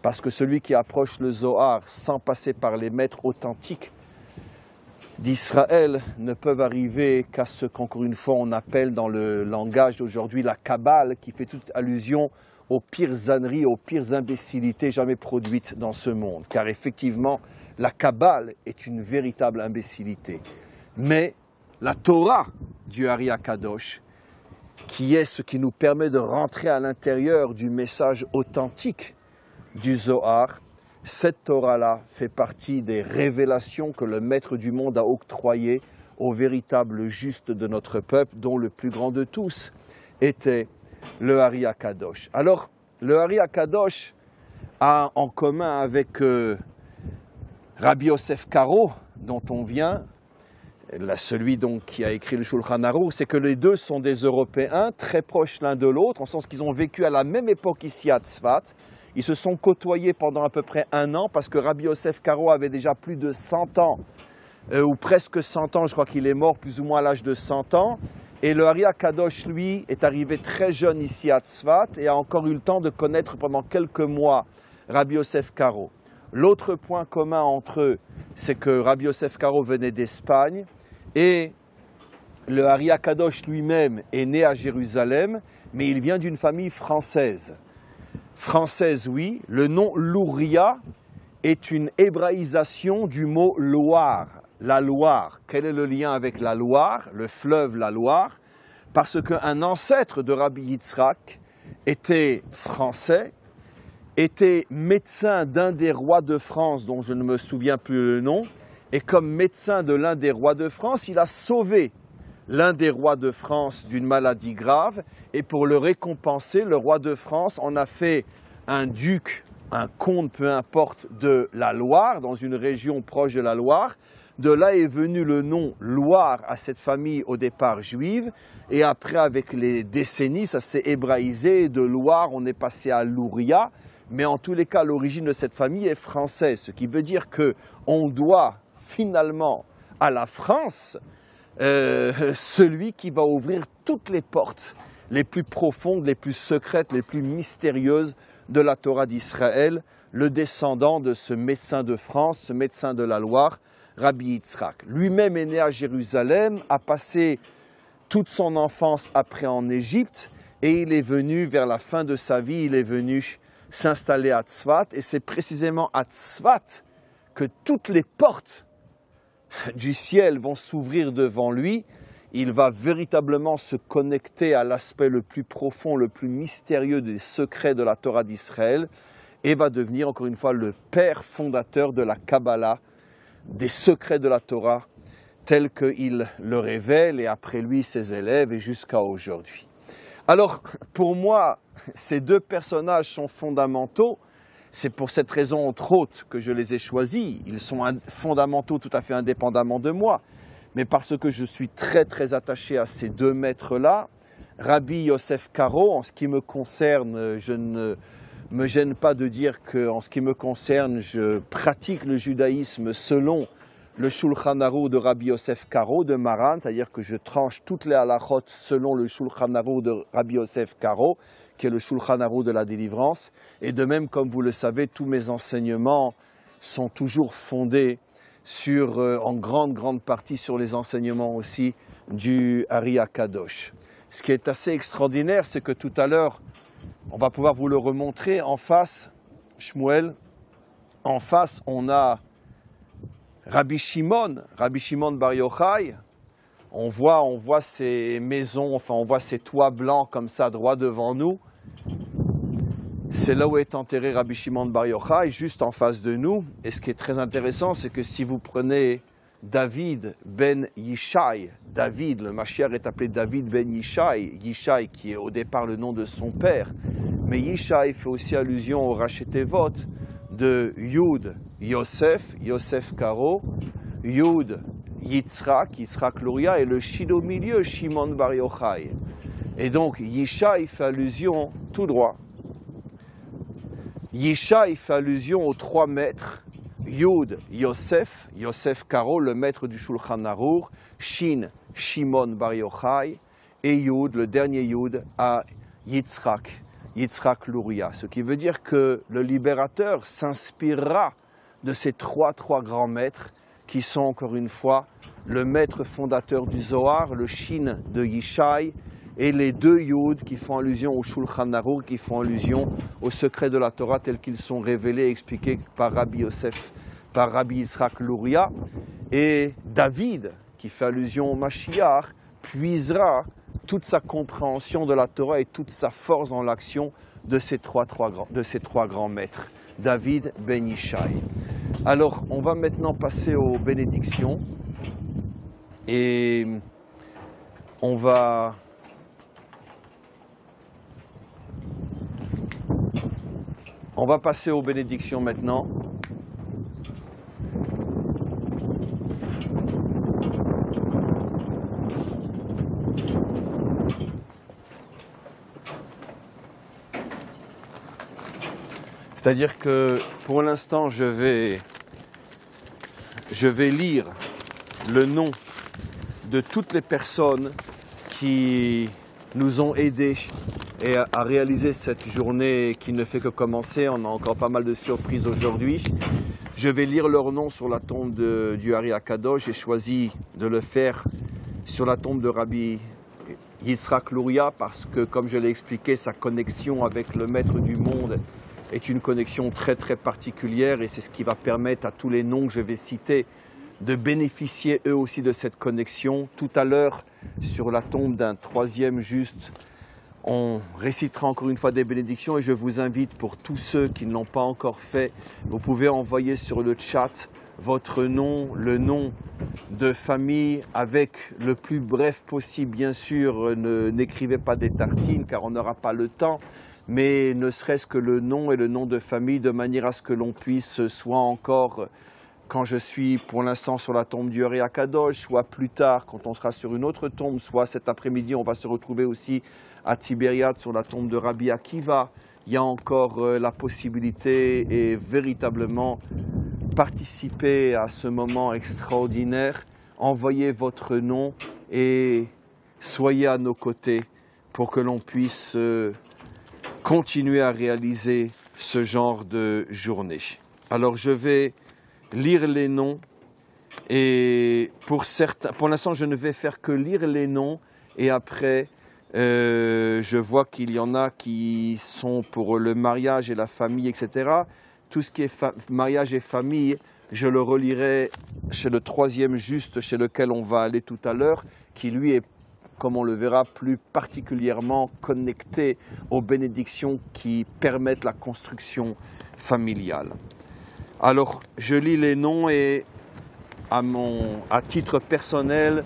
Parce que celui qui approche le Zohar sans passer par les maîtres authentiques d'Israël ne peuvent arriver qu'à ce qu'encore une fois on appelle dans le langage d'aujourd'hui la Kabbale, qui fait toute allusion aux pires âneries, aux pires imbécilités jamais produites dans ce monde. Car effectivement, la Kabbale est une véritable imbécilité. Mais la Torah du Hari HaKadosh, qui est ce qui nous permet de rentrer à l'intérieur du message authentique du Zohar, cette Torah-là fait partie des révélations que le Maître du monde a octroyées au véritable juste de notre peuple, dont le plus grand de tous était le Hari HaKadosh. Alors, le Hari HaKadosh a en commun avec Rabbi Yosef Karo, dont on vient, celui donc qui a écrit le Shulchan Aruch, c'est que les deux sont des Européens très proches l'un de l'autre, en sens qu'ils ont vécu à la même époque ici à Tzfat. Ils se sont côtoyés pendant à peu près 1 an, parce que Rabbi Yosef Karo avait déjà plus de 100 ans, ou presque 100 ans, je crois qu'il est mort plus ou moins à l'âge de 100 ans. Et le Hari HaKadosh, lui, est arrivé très jeune ici à Tzfat et a encore eu le temps de connaître pendant quelques mois Rabbi Yosef Karo. L'autre point commun entre eux, c'est que Rabbi Yosef Karo venait d'Espagne et le Hari HaKadosh lui-même est né à Jérusalem, mais il vient d'une famille française. Française, oui. Le nom Luria est une hébraïsation du mot Loire. La Loire. Quel est le lien avec la Loire, le fleuve la Loire? Parce qu'un ancêtre de Rabbi Yitzhak était français, était médecin d'un des rois de France, dont je ne me souviens plus le nom, et comme médecin de l'un des rois de France, il a sauvé l'un des rois de France d'une maladie grave, et pour le récompenser, le roi de France en a fait un duc, un comte, peu importe, de la Loire, dans une région proche de la Loire. De là est venu le nom Loire à cette famille au départ juive, et après avec les décennies, ça s'est hébraïsé, de Loire on est passé à Louria, mais en tous les cas l'origine de cette famille est française, ce qui veut dire qu'on doit finalement à la France celui qui va ouvrir toutes les portes les plus profondes, les plus secrètes, les plus mystérieuses de la Torah d'Israël, le descendant de ce médecin de France, ce médecin de la Loire, Rabbi Yitzhak. Lui-même est né à Jérusalem, a passé toute son enfance après en Égypte, et il est venu, vers la fin de sa vie, il est venu s'installer à Tzfat, et c'est précisément à Tzfat que toutes les portes du ciel vont s'ouvrir devant lui. Il va véritablement se connecter à l'aspect le plus profond, le plus mystérieux des secrets de la Torah d'Israël, et va devenir encore une fois le père fondateur de la Kabbalah, des secrets de la Torah, tels qu'il le révèle, et après lui ses élèves, et jusqu'à aujourd'hui. Alors, pour moi, ces deux personnages sont fondamentaux. C'est pour cette raison, entre autres, que je les ai choisis. Ils sont fondamentaux tout à fait indépendamment de moi. Mais parce que je suis très très attaché à ces deux maîtres-là, Rabbi Yosef Karo, en ce qui me concerne, je ne me gêne pas de dire qu'en ce qui me concerne, je pratique le judaïsme selon le Shulchan Aruch de Rabbi Yosef Karo de Maran, c'est-à-dire que je tranche toutes les halachot selon le Shulchan Aruch de Rabbi Yosef Karo, qui est le Shulchan Aruch de la délivrance. Et de même, comme vous le savez, tous mes enseignements sont toujours fondés sur, en grande partie sur les enseignements aussi du Ari HaKadosh. Ce qui est assez extraordinaire, c'est que tout à l'heure, on va pouvoir vous le remontrer en face, Shmuel, en face on a Rabbi Shimon Bar Yochai. On voit ces maisons, enfin on voit ces toits blancs comme ça droit devant nous. C'est là où est enterré Rabbi Shimon Bar Yochai, juste en face de nous. Et ce qui est très intéressant, c'est que si vous prenez David ben Yishai, David, le Mashiach est appelé David ben Yishai, Yishai qui est au départ le nom de son père, mais Yishai fait aussi allusion au Rachetevot de Yud Yosef, Yosef Karo, Yud Yitzhak Luria, et le Shin au milieu, Shimon Bar Yochai. Et donc Yishai fait allusion tout droit. Yishai fait allusion aux trois maîtres, Yud, Yosef Karo, le maître du Shulchan Aruch, Shin, Shimon Bar Yochai, et Yud, le dernier Yud, à Yitzhak Luria. Ce qui veut dire que le libérateur s'inspirera de ces trois grands maîtres qui sont encore une fois le maître fondateur du Zohar, le Shin de Yishai, et les deux Yud qui font allusion au Shulchan Aruch, qui font allusion aux secrets de la Torah tels qu'ils sont révélés et expliqués par Rabbi Yitzhak Luria. Et David, qui fait allusion au Mashiach, puisera toute sa compréhension de la Torah et toute sa force dans l'action de ces trois grands maîtres, David ben Yishai. Alors, on va maintenant passer aux bénédictions et on va passer aux bénédictions maintenant. C'est-à-dire que pour l'instant, je vais lire le nom de toutes les personnes qui nous ont aidés à réaliser cette journée qui ne fait que commencer. On a encore pas mal de surprises aujourd'hui. Je vais lire leur nom sur la tombe du Ari HaKadosh. J'ai choisi de le faire sur la tombe de Rabbi Yitzhak Luria parce que, comme je l'ai expliqué, sa connexion avec le maître du monde est une connexion très très particulière et c'est ce qui va permettre à tous les noms que je vais citer de bénéficier eux aussi de cette connexion. Tout à l'heure, sur la tombe d'un troisième juste, on récitera encore une fois des bénédictions et je vous invite, pour tous ceux qui ne l'ont pas encore fait, vous pouvez envoyer sur le chat votre nom, le nom de famille, avec le plus bref possible, bien sûr. N'écrivez pas des tartines car on n'aura pas le temps, mais ne serait-ce que le nom et le nom de famille, de manière à ce que l'on puisse, soit encore quand je suis pour l'instant sur la tombe du Ari Akadosh, soit plus tard quand on sera sur une autre tombe, soit cet après-midi on va se retrouver aussi à Tibériade sur la tombe de Rabbi Akiva. Il y a encore la possibilité et véritablement participer à ce moment extraordinaire. Envoyez votre nom et soyez à nos côtés pour que l'on puisse continuer à réaliser ce genre de journée. Alors je vais lire les noms et pour l'instant je ne vais faire que lire les noms et après je vois qu'il y en a qui sont pour le mariage et la famille, etc. Tout ce qui est mariage et famille, je le relirai chez le troisième juste, chez lequel on va aller tout à l'heure, qui lui est, comme on le verra, plus particulièrement connecté aux bénédictions qui permettent la construction familiale. Alors, je lis les noms et à titre personnel,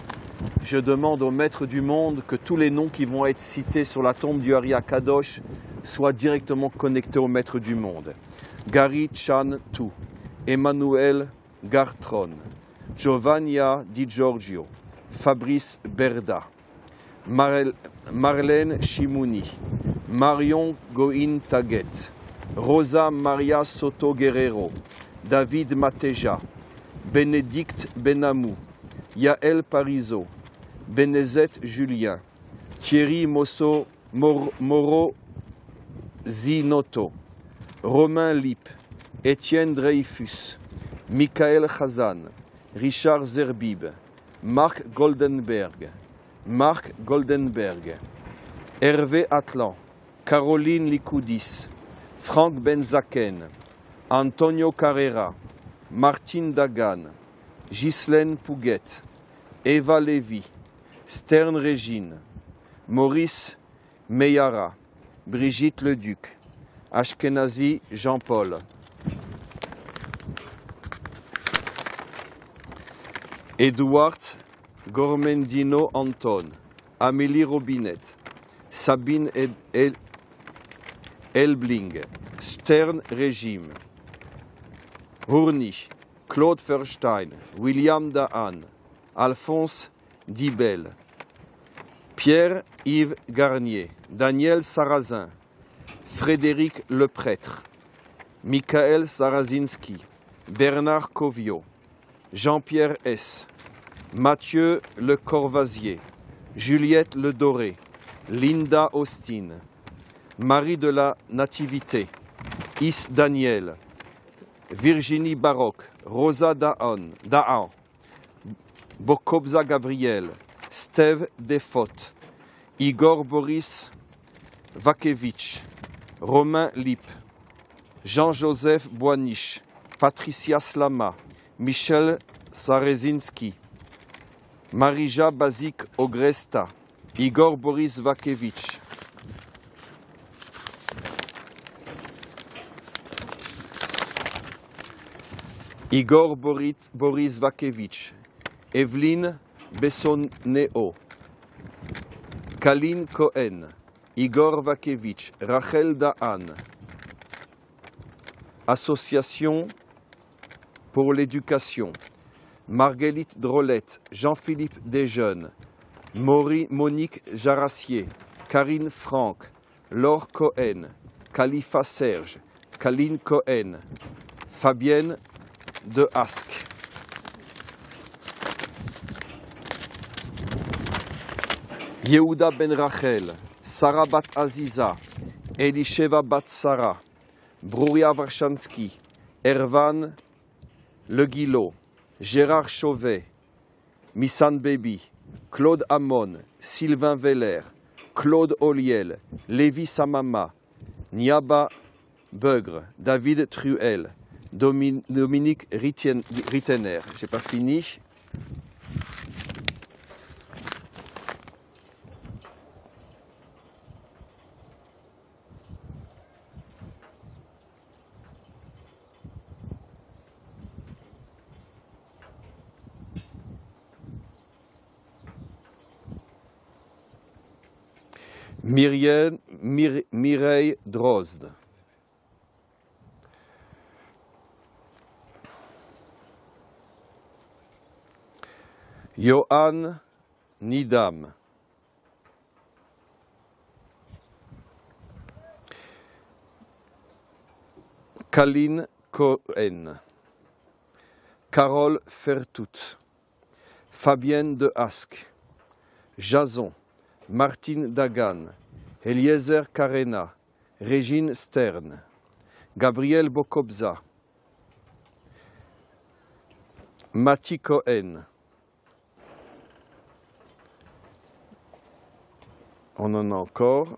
je demande au Maître du Monde que tous les noms qui vont être cités sur la tombe du Ari Akadosh soient directement connectés au Maître du Monde. Gary Chan Tu, Emmanuel Gartron, Giovannia Di Giorgio, Fabrice Berda, Marlène Chimouni, Marion Goin Taguet, Rosa Maria Soto Guerrero, David Mateja, Bénédicte Benamou, Yael Parizeau, Benezet Julien, Thierry Moro Zinotto, Romain Lippe, Étienne Dreyfus, Michael Khazan, Richard Zerbib, Marc Goldenberg, Hervé Atlan, Caroline Likoudis, Franck Benzaken, Antonio Carrera, Martine Dagan, Ghislaine Pouguet, Eva Lévy, Stern Régine, Maurice Meyara, Brigitte Leduc, Ashkenazi Jean-Paul, Edouard Gormendino Anton, Amélie Robinette, Sabine Elbling, Stern Régime, Hourni, Claude Verstein, William Dahan, Alphonse Dibel, Pierre-Yves Garnier, Daniel Sarrazin, Frédéric Leprêtre, Michael Sarazinski, Bernard Covio, Jean-Pierre S., Mathieu Le Corvasier, Juliette Le Doré, Linda Austin, Marie de la Nativité, Is Daniel, Virginie Baroque, Rosa Dahan, Bokobza Gabriel, Steve Defote, Igor Boris Vakevich, Romain Lippe, Jean-Joseph Boiniche, Patricia Slama, Michel Sarezinski, Marija Bazik Ogresta, Igor Boris Vakevich, Igor Boris Vakevich, Evelyne Bessonneo, Kaline Cohen, Igor Vakevich, Rachel Dahan, Association pour l'éducation, Marguerite Drolette, Jean-Philippe Desjeunes, Monique Jarassier, Karine Franck, Laure Cohen, Khalifa Serge, Kaline Cohen, Fabienne de Ask. Yehuda Ben Rachel, Sarah Bat Aziza, Elisheva Bat Sarah, Brouria Varshansky, Ervan Le Guillot, Gérard Chauvet, Missan Baby, Claude Hamon, Sylvain Veller, Claude Oliel, Lévi Samama, Niaba Beugre, David Truel, Dominique Rittener. J'ai pas fini. Mireille Drozd. Johan Nidam. Kaline Cohen. Carole Fertout. Fabienne de Asque. Jason. Martine Dagan, Eliezer Carena, Régine Stern, Gabriel Bokobza, Mati Cohen. On en a encore.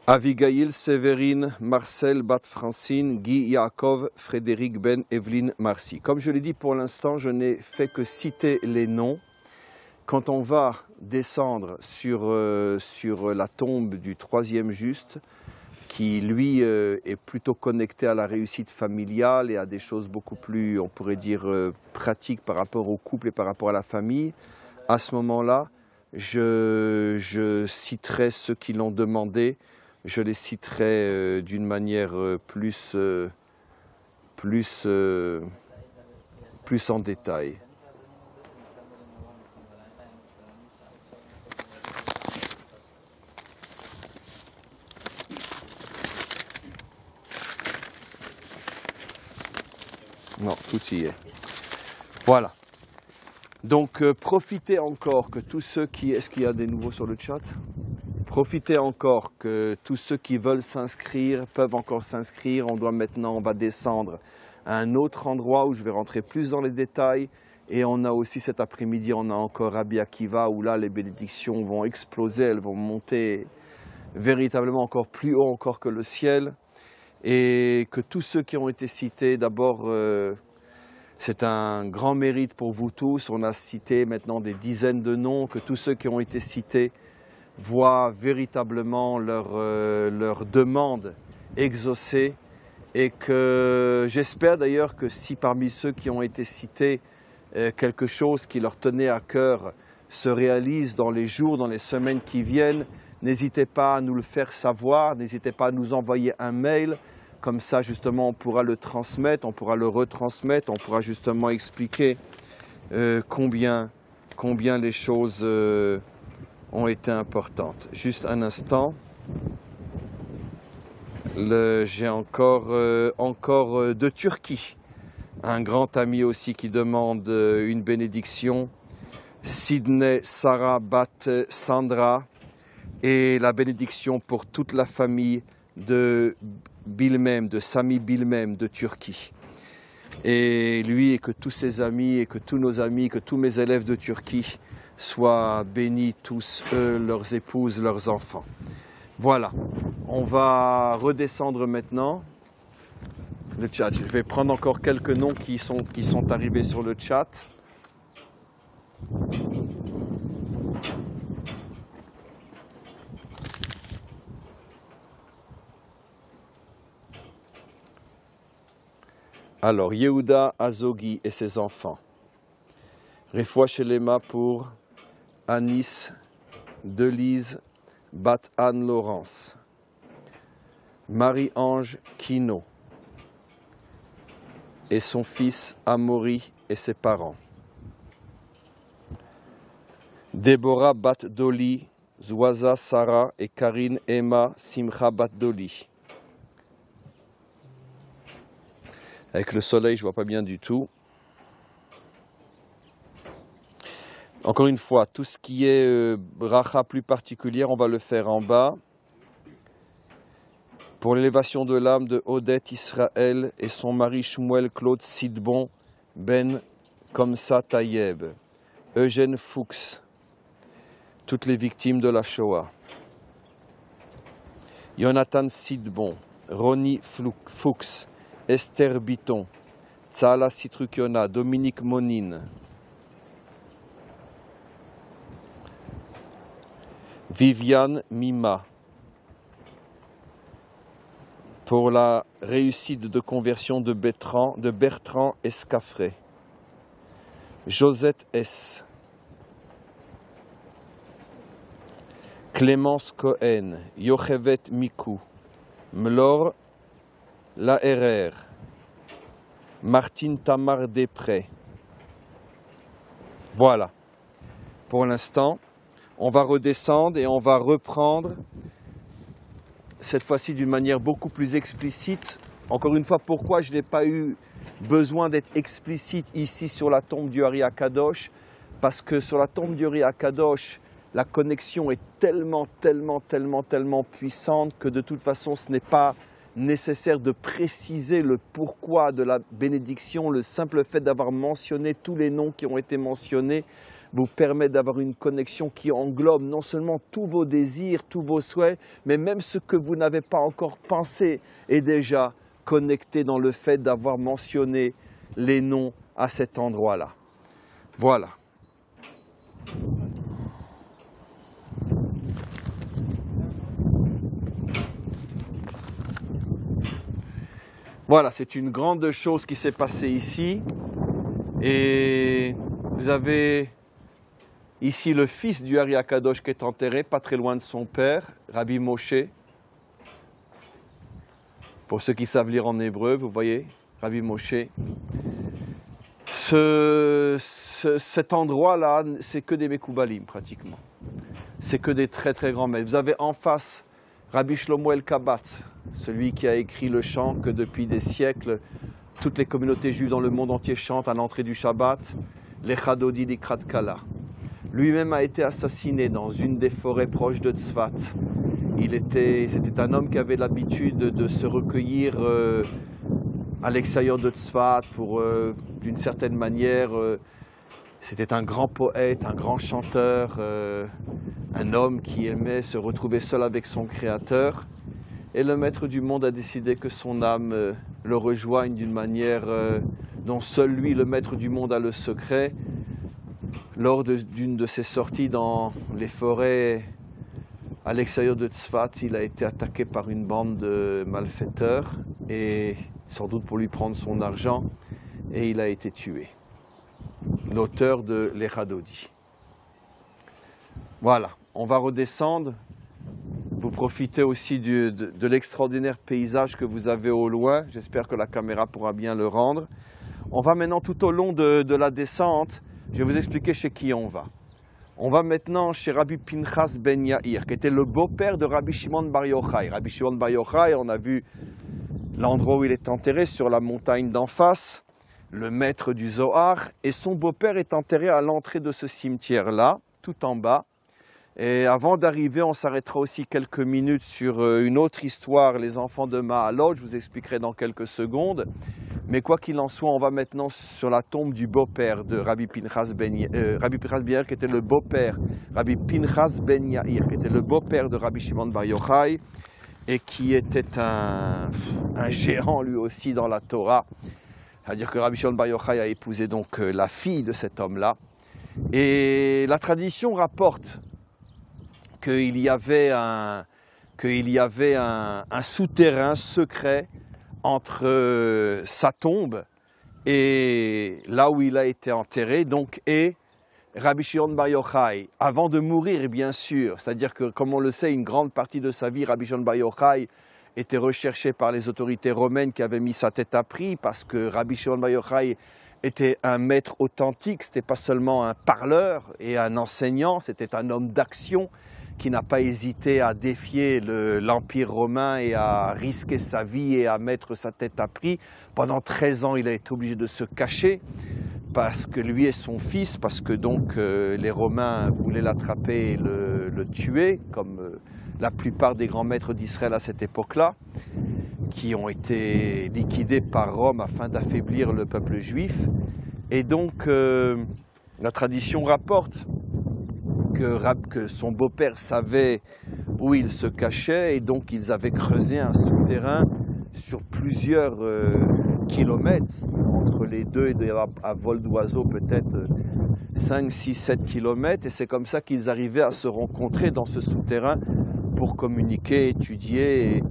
Abigail, Séverine, Marcel, Bat-Francine, Guy, Yaakov, Frédéric, Ben, Evelyne, Marcy. Comme je l'ai dit pour l'instant, je n'ai fait que citer les noms. Quand on va descendre sur la tombe du troisième juste, qui lui est plutôt connecté à la réussite familiale et à des choses beaucoup plus, on pourrait dire, pratiques par rapport au couple et par rapport à la famille, à ce moment-là, je citerai ceux qui l'ont demandé. Je les citerai d'une manière plus en détail. Non, tout y est. Voilà. Donc profitez encore que tous ceux qui... Est-ce qu'il y a des nouveaux sur le chat ? Profitez encore que tous ceux qui veulent s'inscrire peuvent encore s'inscrire. On va descendre à un autre endroit où je vais rentrer plus dans les détails. Et on a aussi cet après-midi, on a encore Rabbi Akiva où là les bénédictions vont exploser, elles vont monter véritablement encore plus haut encore que le ciel. Et que tous ceux qui ont été cités, d'abord, c'est un grand mérite pour vous tous. On a cité maintenant des dizaines de noms, que tous ceux qui ont été cités voient véritablement leur demande exaucée et que j'espère d'ailleurs que si parmi ceux qui ont été cités, quelque chose qui leur tenait à cœur se réalise dans les jours, dans les semaines qui viennent, n'hésitez pas à nous le faire savoir, n'hésitez pas à nous envoyer un mail, comme ça justement on pourra le transmettre, on pourra le retransmettre, on pourra justement expliquer combien les choses ont été importantes. Juste un instant. J'ai encore de Turquie. Un grand ami aussi qui demande une bénédiction. Sydney Sarah Bat Sandra. Et la bénédiction pour toute la famille de Bilmem, de Sami Bilmem de Turquie. Et lui et que tous ses amis et que tous nos amis, que tous mes élèves de Turquie soient bénis tous eux, leurs épouses, leurs enfants. Voilà, on va redescendre maintenant le chat. Je vais prendre encore quelques noms qui sont arrivés sur le chat. Alors, Yehuda Azogi et ses enfants. Refoua Shelema pour Anis Delise Bat Anne Laurence. Marie-Ange Kino et son fils Amaury et ses parents. Déborah Bat Doli, Zouaza Sarah et Karine Emma Simcha Bat Doli. Avec le soleil, je ne vois pas bien du tout. Encore une fois, tout ce qui est bracha plus particulière, on va le faire en bas. Pour l'élévation de l'âme de Odette Israël et son mari Shmuel Claude Sidbon Ben Komsa Tayeb, Eugène Fuchs, toutes les victimes de la Shoah. Jonathan Sidbon, Ronnie Fuchs, Esther Bitton, Tsala Citrukiona, Dominique Monine, Viviane Mima, pour la réussite de conversion de Bertrand Escafré, Josette S, Clémence Cohen, Yochevet Mikou, Mlor Laherrer, Martine Tamar Després. Voilà. Pour l'instant, on va redescendre et on va reprendre, cette fois-ci d'une manière beaucoup plus explicite. Encore une fois, pourquoi je n'ai pas eu besoin d'être explicite ici sur la tombe du Ari Akadosh? Parce que sur la tombe du Ari Akadosh, la connexion est tellement puissante que de toute façon, ce n'est pas nécessaire de préciser le pourquoi de la bénédiction. Le simple fait d'avoir mentionné tous les noms qui ont été mentionnés vous permet d'avoir une connexion qui englobe non seulement tous vos désirs, tous vos souhaits, mais même ce que vous n'avez pas encore pensé est déjà connecté dans le fait d'avoir mentionné les noms à cet endroit-là. Voilà. Voilà, c'est une grande chose qui s'est passée ici. Et vous avez ici le fils du Ari Akadosh qui est enterré, pas très loin de son père, Rabbi Moshe. Pour ceux qui savent lire en hébreu, vous voyez, Rabbi Moshe. Cet endroit-là, c'est que des Mekoubalim pratiquement. C'est que des très grands maîtres. Vous avez en face Rabbi Shlomo El-Kabatz, celui qui a écrit le chant que depuis des siècles, toutes les communautés juives dans le monde entier chantent à l'entrée du Shabbat, l'Echadodi Likrat Kala. Lui-même a été assassiné dans une des forêts proches de Tzfat. C'était un homme qui avait l'habitude de se recueillir à l'extérieur de Tzfat pour, d'une certaine manière, c'était un grand poète, un grand chanteur, un homme qui aimait se retrouver seul avec son Créateur. Et le Maître du monde a décidé que son âme le rejoigne d'une manière dont seul lui, le Maître du monde, a le secret. Lors d'une de ses sorties dans les forêts à l'extérieur de Tzfat, il a été attaqué par une bande de malfaiteurs, et sans doute pour lui prendre son argent, et il a été tué. L'auteur de l'Echadodi. Voilà, on va redescendre. Vous profitez aussi de l'extraordinaire paysage que vous avez au loin. J'espère que la caméra pourra bien le rendre. On va maintenant, tout au long de la descente, je vais vous expliquer chez qui on va. On va maintenant chez Rabbi Pinchas Ben Yair, qui était le beau-père de Rabbi Shimon Bar Yochai. Rabbi Shimon Bar Yochai, on a vu l'endroit où il est enterré, sur la montagne d'en face, le maître du Zohar, et son beau-père est enterré à l'entrée de ce cimetière-là, tout en bas. Et avant d'arriver, on s'arrêtera aussi quelques minutes sur une autre histoire, les enfants de Mahalot, je vous expliquerai dans quelques secondes. Mais quoi qu'il en soit, on va maintenant sur la tombe du beau-père de Rabbi Pinchas Ben Yair, qui était le beau-père, Rabbi Pinchas Ben Yair, qui était le beau-père de Rabbi Shimon Bar Yochai, et qui était un géant lui aussi dans la Torah. C'est-à-dire que Rabbi Shimon Bar Yochai a épousé donc la fille de cet homme-là. Et la tradition rapporte qu'il y avait un souterrain secret entre sa tombe et là où il a été enterré, donc, et Rabbi Shimon Bar Yochai, avant de mourir bien sûr, c'est-à-dire que comme on le sait, une grande partie de sa vie, Rabbi Shimon Bar Yochai était recherché par les autorités romaines qui avaient mis sa tête à prix, parce que Rabbi Shimon Bar Yochai était un maître authentique, c'était pas seulement un parleur et un enseignant, c'était un homme d'action qui n'a pas hésité à défier l'Empire romain et à risquer sa vie et à mettre sa tête à prix. Pendant 13 ans, il a été obligé de se cacher parce que lui et son fils, parce que donc les Romains voulaient l'attraper et le tuer, comme la plupart des grands maîtres d'Israël à cette époque-là, qui ont été liquidés par Rome afin d'affaiblir le peuple juif. Et donc la tradition rapporte que son beau-père savait où il se cachait, et donc ils avaient creusé un souterrain sur plusieurs kilomètres, entre les deux et à vol d'oiseau peut-être 5, 6, 7 kilomètres, et c'est comme ça qu'ils arrivaient à se rencontrer dans ce souterrain pour communiquer, étudier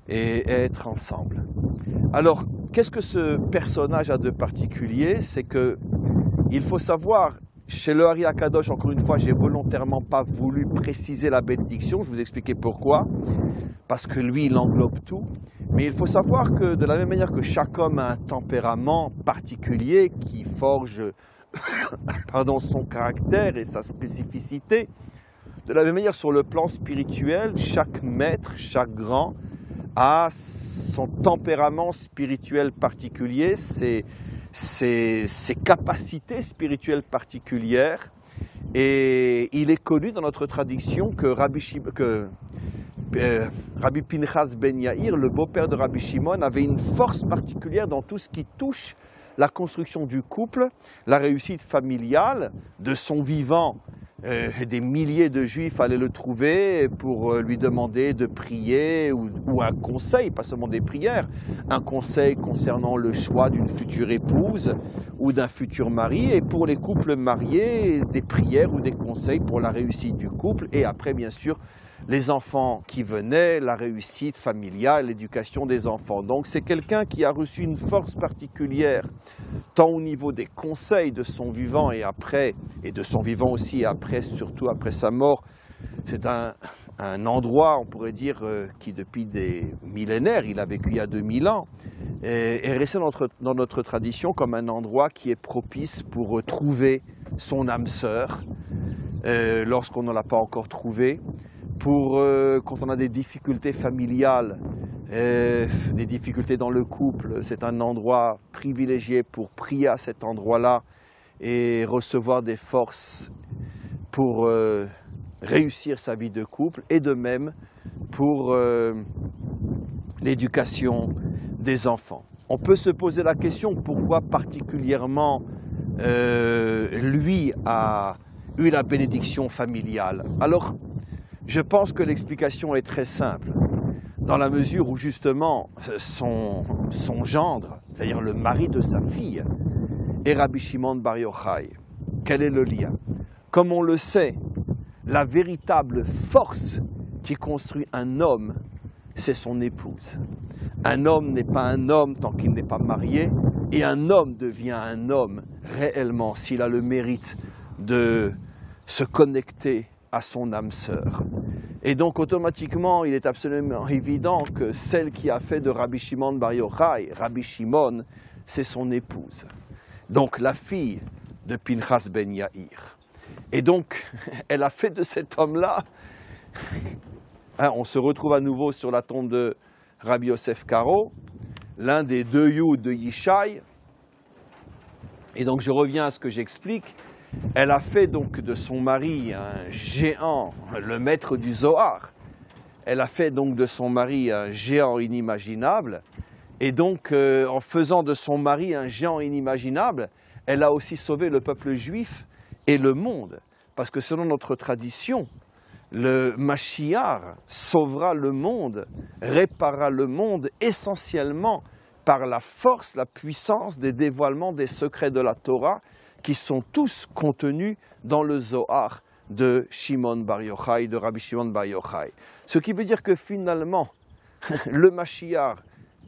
et être ensemble. Alors, qu'est-ce que ce personnage a de particulier? C'est que il faut savoir, chez le Ari Akadosh, encore une fois, j'ai volontairement pas voulu préciser la bénédiction, je vous expliquer pourquoi, parce que lui, il englobe tout. Mais il faut savoir que de la même manière que chaque homme a un tempérament particulier qui forge son caractère et sa spécificité, de la même manière sur le plan spirituel, chaque maître, chaque grand a son tempérament spirituel particulier, ses capacités spirituelles particulières. Et il est connu dans notre tradition que Rabbi Pinchas ben Yair, le beau-père de Rabbi Shimon, avait une force particulière dans tout ce qui touche la construction du couple, la réussite familiale. De son vivant, des milliers de juifs allaient le trouver pour lui demander de prier ou un conseil, pas seulement des prières, un conseil concernant le choix d'une future épouse ou d'un futur mari, et pour les couples mariés, des prières ou des conseils pour la réussite du couple, et après bien sûr les enfants qui venaient, la réussite familiale, l'éducation des enfants. Donc c'est quelqu'un qui a reçu une force particulière, tant au niveau des conseils de son vivant et après, et de son vivant aussi après, surtout après sa mort. C'est un endroit, on pourrait dire, qui depuis des millénaires, il a vécu il y a 2000 ans, est resté dans notre tradition comme un endroit qui est propice pour trouver son âme sœur, lorsqu'on ne l'a pas encore trouvée, pour quand on a des difficultés familiales, des difficultés dans le couple, c'est un endroit privilégié pour prier à cet endroit-là et recevoir des forces pour réussir sa vie de couple, et de même pour l'éducation des enfants. On peut se poser la question pourquoi particulièrement lui a eu la bénédiction familiale. Alors, je pense que l'explication est très simple, dans la mesure où justement son gendre, c'est-à-dire le mari de sa fille, est Rabbi Shimon Bar Yochai. Quel est le lien? Comme on le sait, la véritable force qui construit un homme, c'est son épouse. Un homme n'est pas un homme tant qu'il n'est pas marié, et un homme devient un homme réellement s'il a le mérite de se connecter à son âme sœur. Et donc automatiquement, il est absolument évident que celle qui a fait de Rabbi Shimon Bar Yochai, Rabbi Shimon, c'est son épouse. Donc la fille de Pinchas ben Yair. Et donc, elle a fait de cet homme-là, on se retrouve à nouveau sur la tombe de Rabbi Yosef Karo, l'un des deux Yud de Yishai. Et donc je reviens à ce que j'explique. Elle a fait donc de son mari un géant, le maître du Zohar. Elle a fait donc de son mari un géant inimaginable. Et donc, en faisant de son mari un géant inimaginable, elle a aussi sauvé le peuple juif et le monde. Parce que selon notre tradition, le Mashiach sauvera le monde, réparera le monde essentiellement par la force, la puissance des dévoilements des secrets de la Torah, qui sont tous contenus dans le Zohar de Shimon Bar Yochai, de Rabbi Shimon Bar Yochai. Ce qui veut dire que finalement, le Mashiach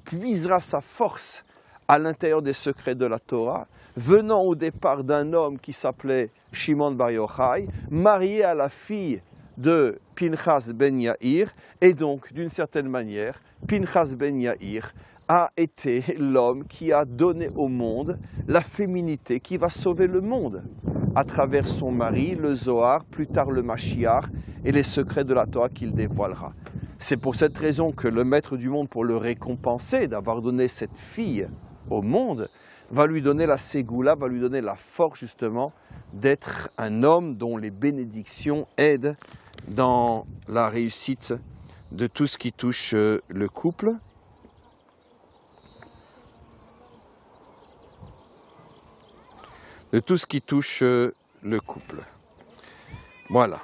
puisera sa force à l'intérieur des secrets de la Torah, venant au départ d'un homme qui s'appelait Shimon Bar Yochai, marié à la fille de Pinchas ben Yair, et donc, d'une certaine manière, Pinchas ben Yair a été l'homme qui a donné au monde la féminité qui va sauver le monde à travers son mari, le Zohar, plus tard le Mashiach et les secrets de la Torah qu'il dévoilera. C'est pour cette raison que le maître du monde, pour le récompenser d'avoir donné cette fille au monde, va lui donner la ségoula, va lui donner la force justement d'être un homme dont les bénédictions aident dans la réussite de tout ce qui touche le couple. De tout ce qui touche le couple. Voilà.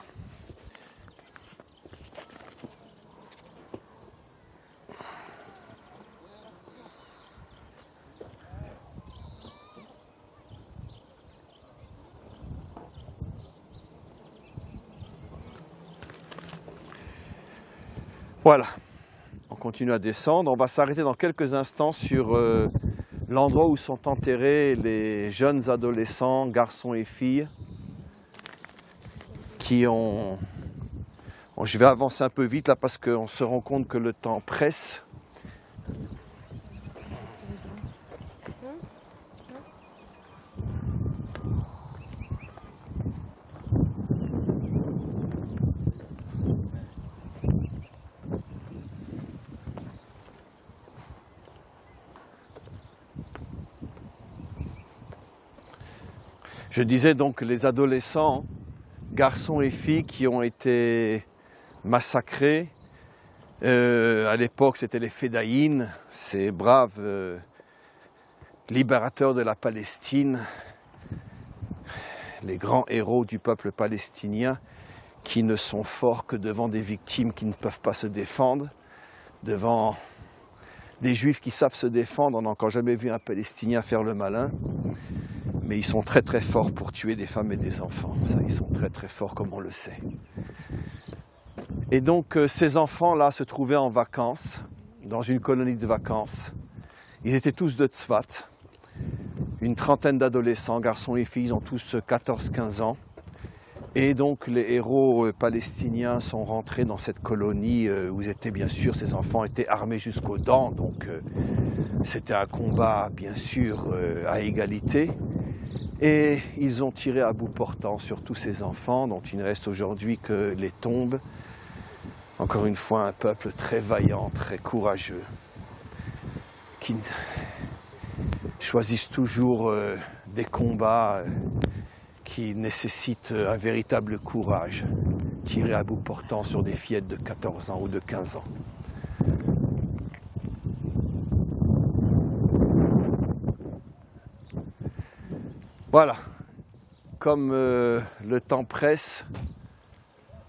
Voilà, on continue à descendre. On va s'arrêter dans quelques instants sur l'endroit où sont enterrés les jeunes adolescents, garçons et filles, qui ont... Bon, je vais avancer un peu vite là parce qu'on se rend compte que le temps presse. Je disais donc les adolescents, garçons et filles qui ont été massacrés. À l'époque, c'était les Fédayines, ces braves libérateurs de la Palestine, les grands héros du peuple palestinien qui ne sont forts que devant des victimes qui ne peuvent pas se défendre, devant des Juifs qui savent se défendre. On n'a encore jamais vu un Palestinien faire le malin. Mais ils sont très très forts pour tuer des femmes et des enfants. Ça, ils sont très très forts comme on le sait. Et donc ces enfants-là se trouvaient en vacances, dans une colonie de vacances. Ils étaient tous de Tzfat, une trentaine d'adolescents, garçons et filles, ils ont tous 14-15 ans. Et donc les héros palestiniens sont rentrés dans cette colonie où étaient bien sûr, ces enfants étaient armés jusqu'aux dents. Donc c'était un combat bien sûr à égalité. Et ils ont tiré à bout portant sur tous ces enfants dont il ne reste aujourd'hui que les tombes. Encore une fois, un peuple très vaillant, très courageux, qui choisissent toujours des combats qui nécessitent un véritable courage, tirer à bout portant sur des fillettes de 14 ans ou de 15 ans. Voilà, comme le temps presse,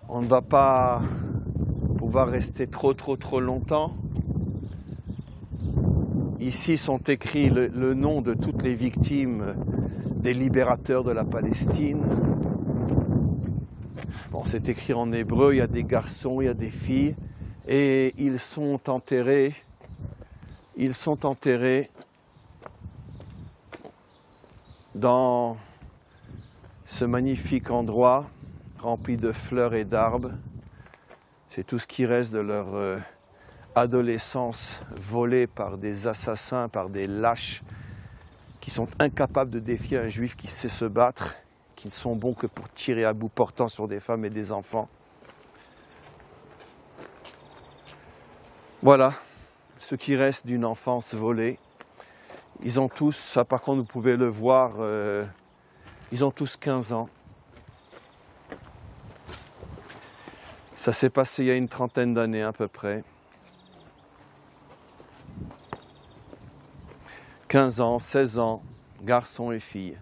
on ne va pas pouvoir rester trop longtemps. Ici sont écrits le nom de toutes les victimes des libérateurs de la Palestine. Bon, c'est écrit en hébreu, il y a des garçons, il y a des filles, et ils sont enterrés dans ce magnifique endroit rempli de fleurs et d'arbres. C'est tout ce qui reste de leur adolescence volée par des assassins, par des lâches qui sont incapables de défier un juif qui sait se battre, qui ne sont bons que pour tirer à bout portant sur des femmes et des enfants. Voilà ce qui reste d'une enfance volée. Ils ont tous, ça par contre vous pouvez le voir, ils ont tous 15 ans. Ça s'est passé il y a une trentaine d'années à peu près. 15 ans, 16 ans, garçons et filles.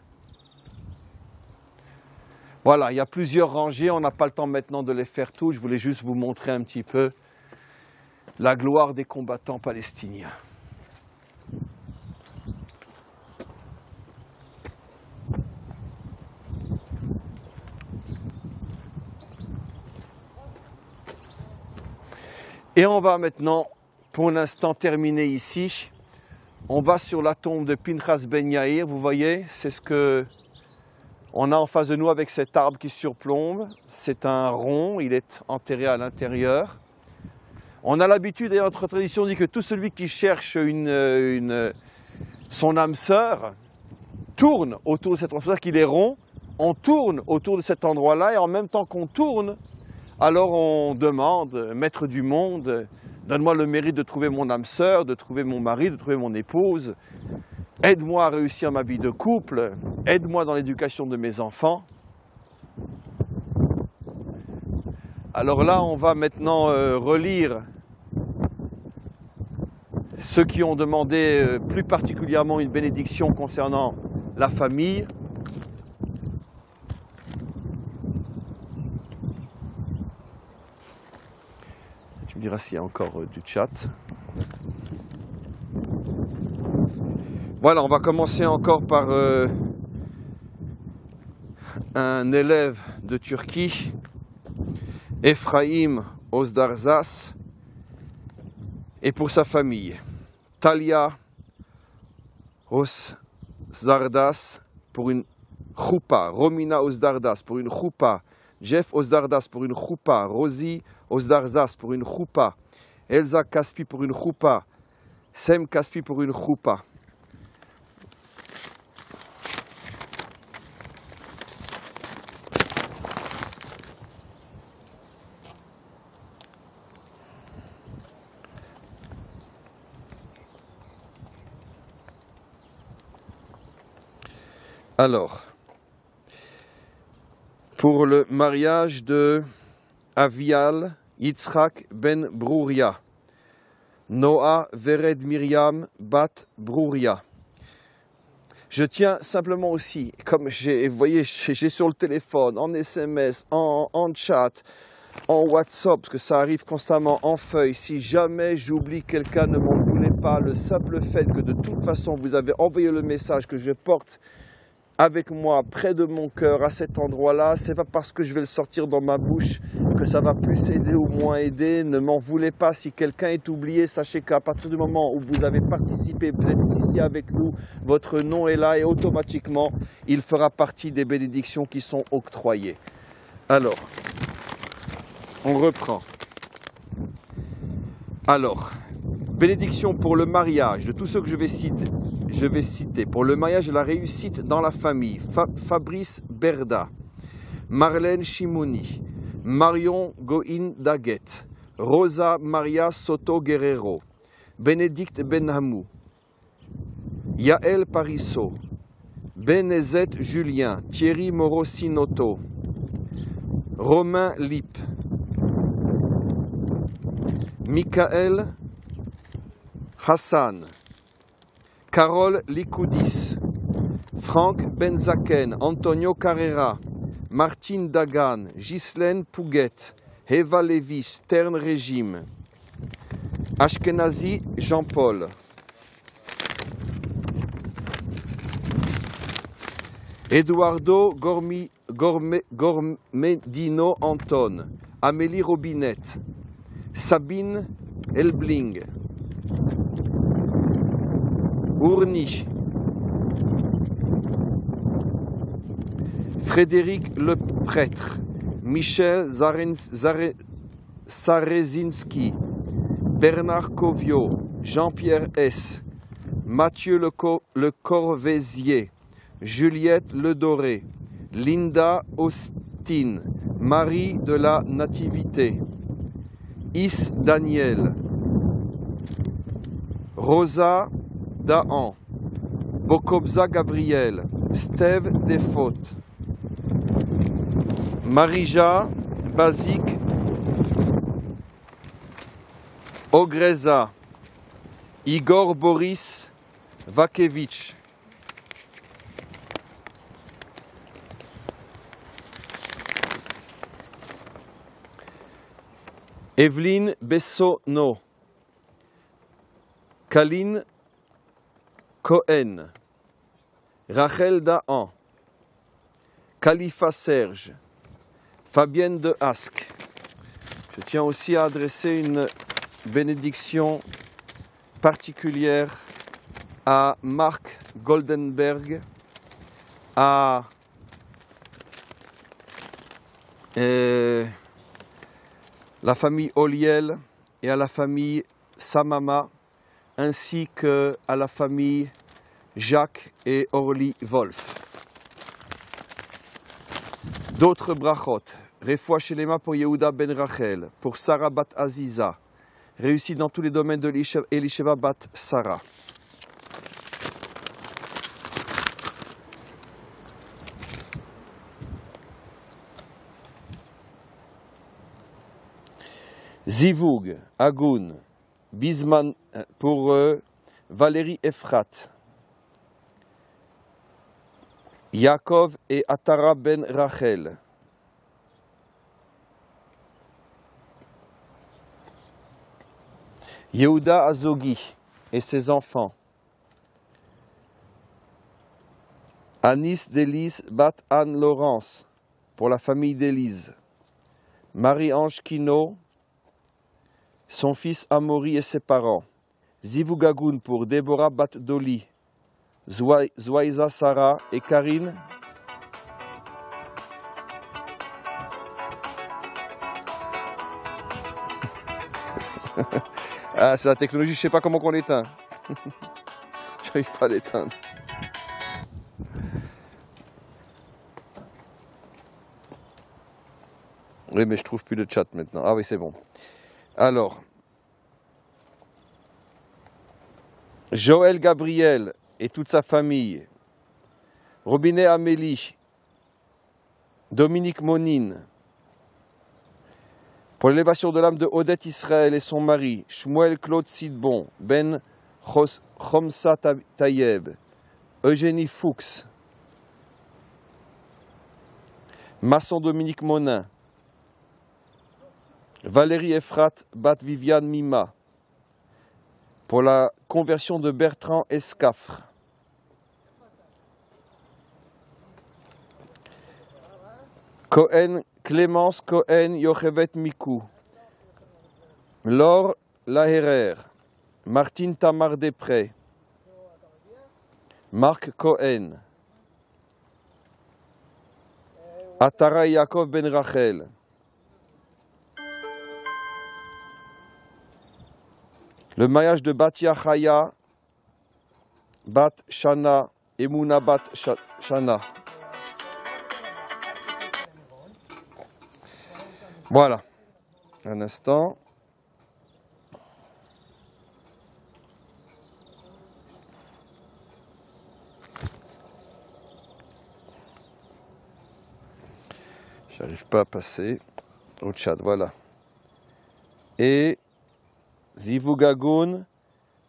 Voilà, il y a plusieurs rangées, on n'a pas le temps maintenant de les faire toutes, je voulais juste vous montrer un petit peu la gloire des combattants palestiniens. Et on va maintenant, pour l'instant, terminer ici. On va sur la tombe de Pinchas Ben Yair, vous voyez, c'est ce que on a en face de nous avec cet arbre qui surplombe. C'est un rond, il est enterré à l'intérieur. On a l'habitude, et notre tradition dit que tout celui qui cherche son âme sœur tourne autour de cet endroit, c'est-à-dire qu'il est rond, on tourne autour de cet endroit-là, et en même temps qu'on tourne, alors on demande, maître du monde, donne-moi le mérite de trouver mon âme sœur, de trouver mon mari, de trouver mon épouse. aide-moi à réussir ma vie de couple, aide-moi dans l'éducation de mes enfants. Alors là, on va maintenant relire ceux qui ont demandé plus particulièrement une bénédiction concernant la famille. Tu me diras s'il y a encore du chat. Voilà, on va commencer encore par un élève de Turquie, Ephraim Ozdarzas, et pour sa famille, Talia Ozdardas pour une choupa, Romina Ozdardas pour une choupa, Jeff Ozdardas pour une choupa, Rosie Ozdarzas pour une choupa, Elsa Kaspi pour une choupa, Sem Kaspi pour une choupa. Alors, pour le mariage de Avial Yitzhak ben Brouria, Noah Vered Miriam Bat Brouria. Je tiens simplement aussi, comme vous voyez, j'ai sur le téléphone, en SMS, en chat, en WhatsApp, parce que ça arrive constamment en feuille. Si jamais j'oublie quelqu'un, ne m'en voulez pas. Le simple fait que de toute façon vous avez envoyé le message que je porte avec moi, près de mon cœur, à cet endroit-là, c'est pas parce que je vais le sortir dans ma bouche que ça va plus aider ou moins aider. Ne m'en voulez pas si quelqu'un est oublié. Sachez qu'à partir du moment où vous avez participé, vous êtes ici avec nous, votre nom est là et automatiquement, il fera partie des bénédictions qui sont octroyées. Alors, on reprend. Alors, bénédiction pour le mariage de tous ceux que je vais citer. Pour le mariage et la réussite dans la famille, Fabrice Berda, Marlène Chimouni, Marion Goin Daguet, Rosa Maria Soto Guerrero, Bénédicte Benhamou, Yael Parisso, Benezet Julien, Thierry Morosinoto, Romain Lip, Michael Hassan, Carole Likoudis, Franck Benzaken, Antonio Carrera, Martine Dagan, Ghislaine Pouguet, Eva Lévis, Stern Régime, Ashkenazi Jean-Paul, Eduardo Gormedino Anton, Amélie Robinette, Sabine Elbling, Ourni, Frédéric Le Prêtre, Michel Sarezinski, Bernard Covio, Jean-Pierre S, Mathieu Le Corvézier, Juliette Le Doré, Linda Austin, Marie de la Nativité, Is Daniel, Rosa Daan, Bokobza Gabriel, Steve Desfautes, Marija Bazik, Ogreza, Igor Boris Vakevich, Evelyne Bessonneau, Kaline Cohen, Rachel Dahan, Khalifa Serge, Fabienne de Asque. Je tiens aussi à adresser une bénédiction particulière à Marc Goldenberg, à la famille Oliel et à la famille Samama, ainsi qu'à la famille Jacques et Orly Wolf. D'autres brachot, Refoua Shelema pour Yehuda ben Rachel, pour Sarah bat Aziza, réussi dans tous les domaines de Elisheva bat Sarah. Zivug, Agun, Bisman pour Valérie Efrat, Yaakov et Atara ben Rachel, Yehuda Azogi et ses enfants, Anis d'Élise Bat Anne Laurence pour la famille d'Élise, Marie-Ange Kino, son fils Amaury et ses parents, Zivugagun pour Déborah Bat Doli, Zouaïza Sarah et Karine, ah, c'est la technologie, je ne sais pas comment on l'éteint. J'arrive pas à l'éteindre. Oui, mais je trouve plus le chat maintenant. Ah oui, c'est bon. Alors, Joël Gabriel et toute sa famille, Robinet Amélie, Dominique Monine, pour l'élévation de l'âme de Odette Israël et son mari, Shmuel Claude Sidbon, Ben Chomsa Tayeb, Eugénie Fuchs, Masson Dominique Monin, Valérie Efrat Bat Viviane Mima, pour la conversion de Bertrand Escafre, Cohen Clémence Cohen Yochevet Mikou, Laure Laherer, Martine Tamar Després, Marc Cohen, Atara Yaakov Ben Rachel, le mariage de Batia Chaya, Bat Shana, Emouna Bat Shana. Voilà, un instant. J'arrive pas à passer au chat, voilà. Et Zivugagun,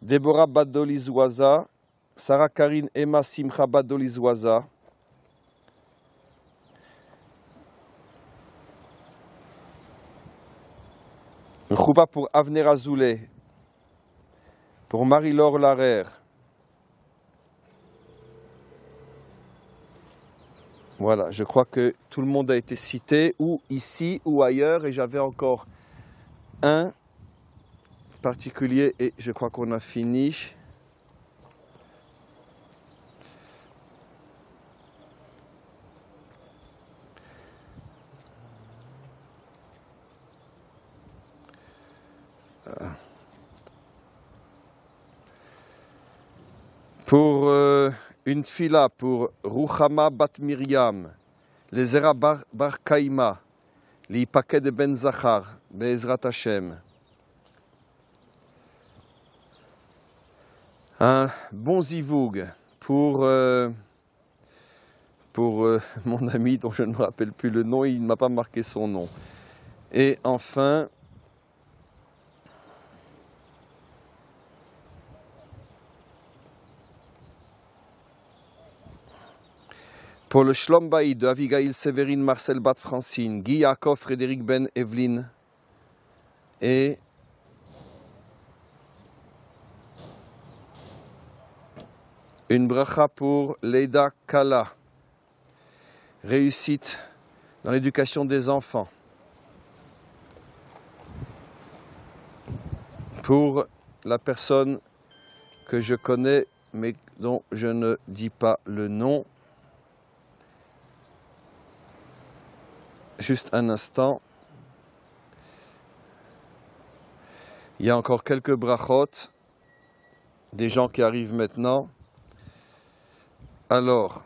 Déborah Badoli-Zouaza, Sarah Karine Emma Simcha Badoli-Zouaza, un choupa pour Avner Azoulay, pour Marie-Laure Larère. Voilà, je crois que tout le monde a été cité, ou ici ou ailleurs, et j'avais encore un particulier, et je crois qu'on a fini. Pour une fila pour Ruchama Bat Miriam, les Zera Bar Kaima, les paquets de Ben Zachar, Be'ezrat Hashem. Un bon zivoug pour mon ami dont je ne me rappelle plus le nom, il ne m'a pas marqué son nom. Et enfin, pour le Shlom Baïd de Avigail Séverine Marcel Bat Francine, Guy Yaakov Frédéric Ben Evelyne et une bracha pour Leida Kala, réussite dans l'éducation des enfants. Pour la personne que je connais mais dont je ne dis pas le nom. Juste un instant. Il y a encore quelques brachot, des gens qui arrivent maintenant. Alors,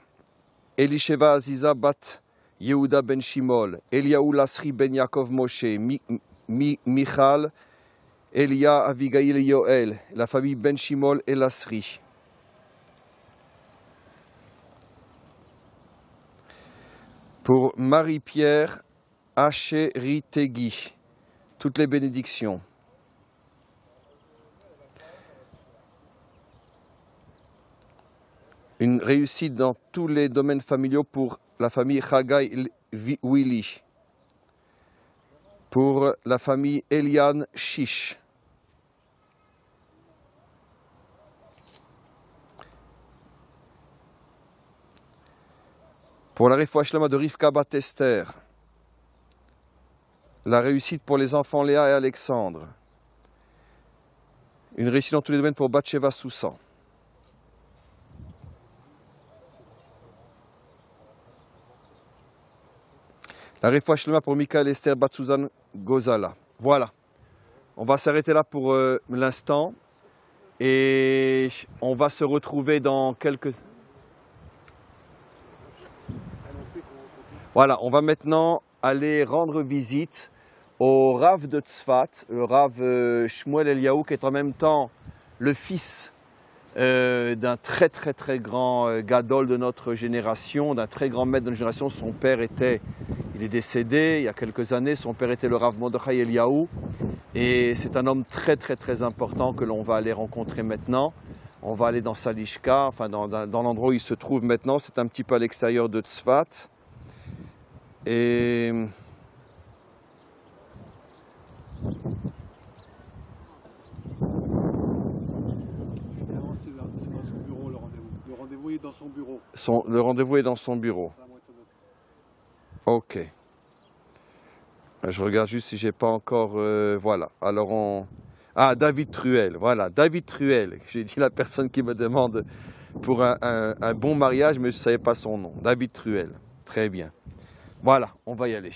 Elisheva Aziza Bat Yehuda Ben Shimol, Eliaou Lasri Ben Yaakov Moshe, Michal, Elia Avigail Yoel, la famille Ben Shimol et Lasri. Pour Marie-Pierre Acheritegui, toutes les bénédictions. Une réussite dans tous les domaines familiaux pour la famille Chagai Willy, pour la famille Eliane Chiche, pour la Refoua Shlema de Rivka Bat Esther, la réussite pour les enfants Léa et Alexandre, une réussite dans tous les domaines pour Batsheva Soussan. La Refoua Shlema pour Michael Esther Bat Suzanne Gozala. Voilà, on va s'arrêter là pour l'instant et on va se retrouver dans quelques... Voilà, on va maintenant aller rendre visite au Rav de Tzfat, le Rav Shmuel Eliaou, qui est en même temps le fils d'un très grand gadol de notre génération, d'un très grand maître de notre génération. Son père il est décédé il y a quelques années, son père était le Rav Mordechai Eliaou, et c'est un homme très important que l'on va aller rencontrer maintenant. On va aller dans sa lishka, enfin dans l'endroit où il se trouve maintenant, c'est un petit peu à l'extérieur de Tzfat. Et c'est dans son bureau le rendez-vous. Le rendez-vous est dans son bureau. Le rendez-vous est dans son bureau. Ok. Je regarde juste si j'ai pas encore... voilà. Alors on... Ah, David Truel. Voilà, David Truel. J'ai dit la personne qui me demande pour un bon mariage, mais je ne savais pas son nom. David Truel. Très bien. Voilà, on va y aller.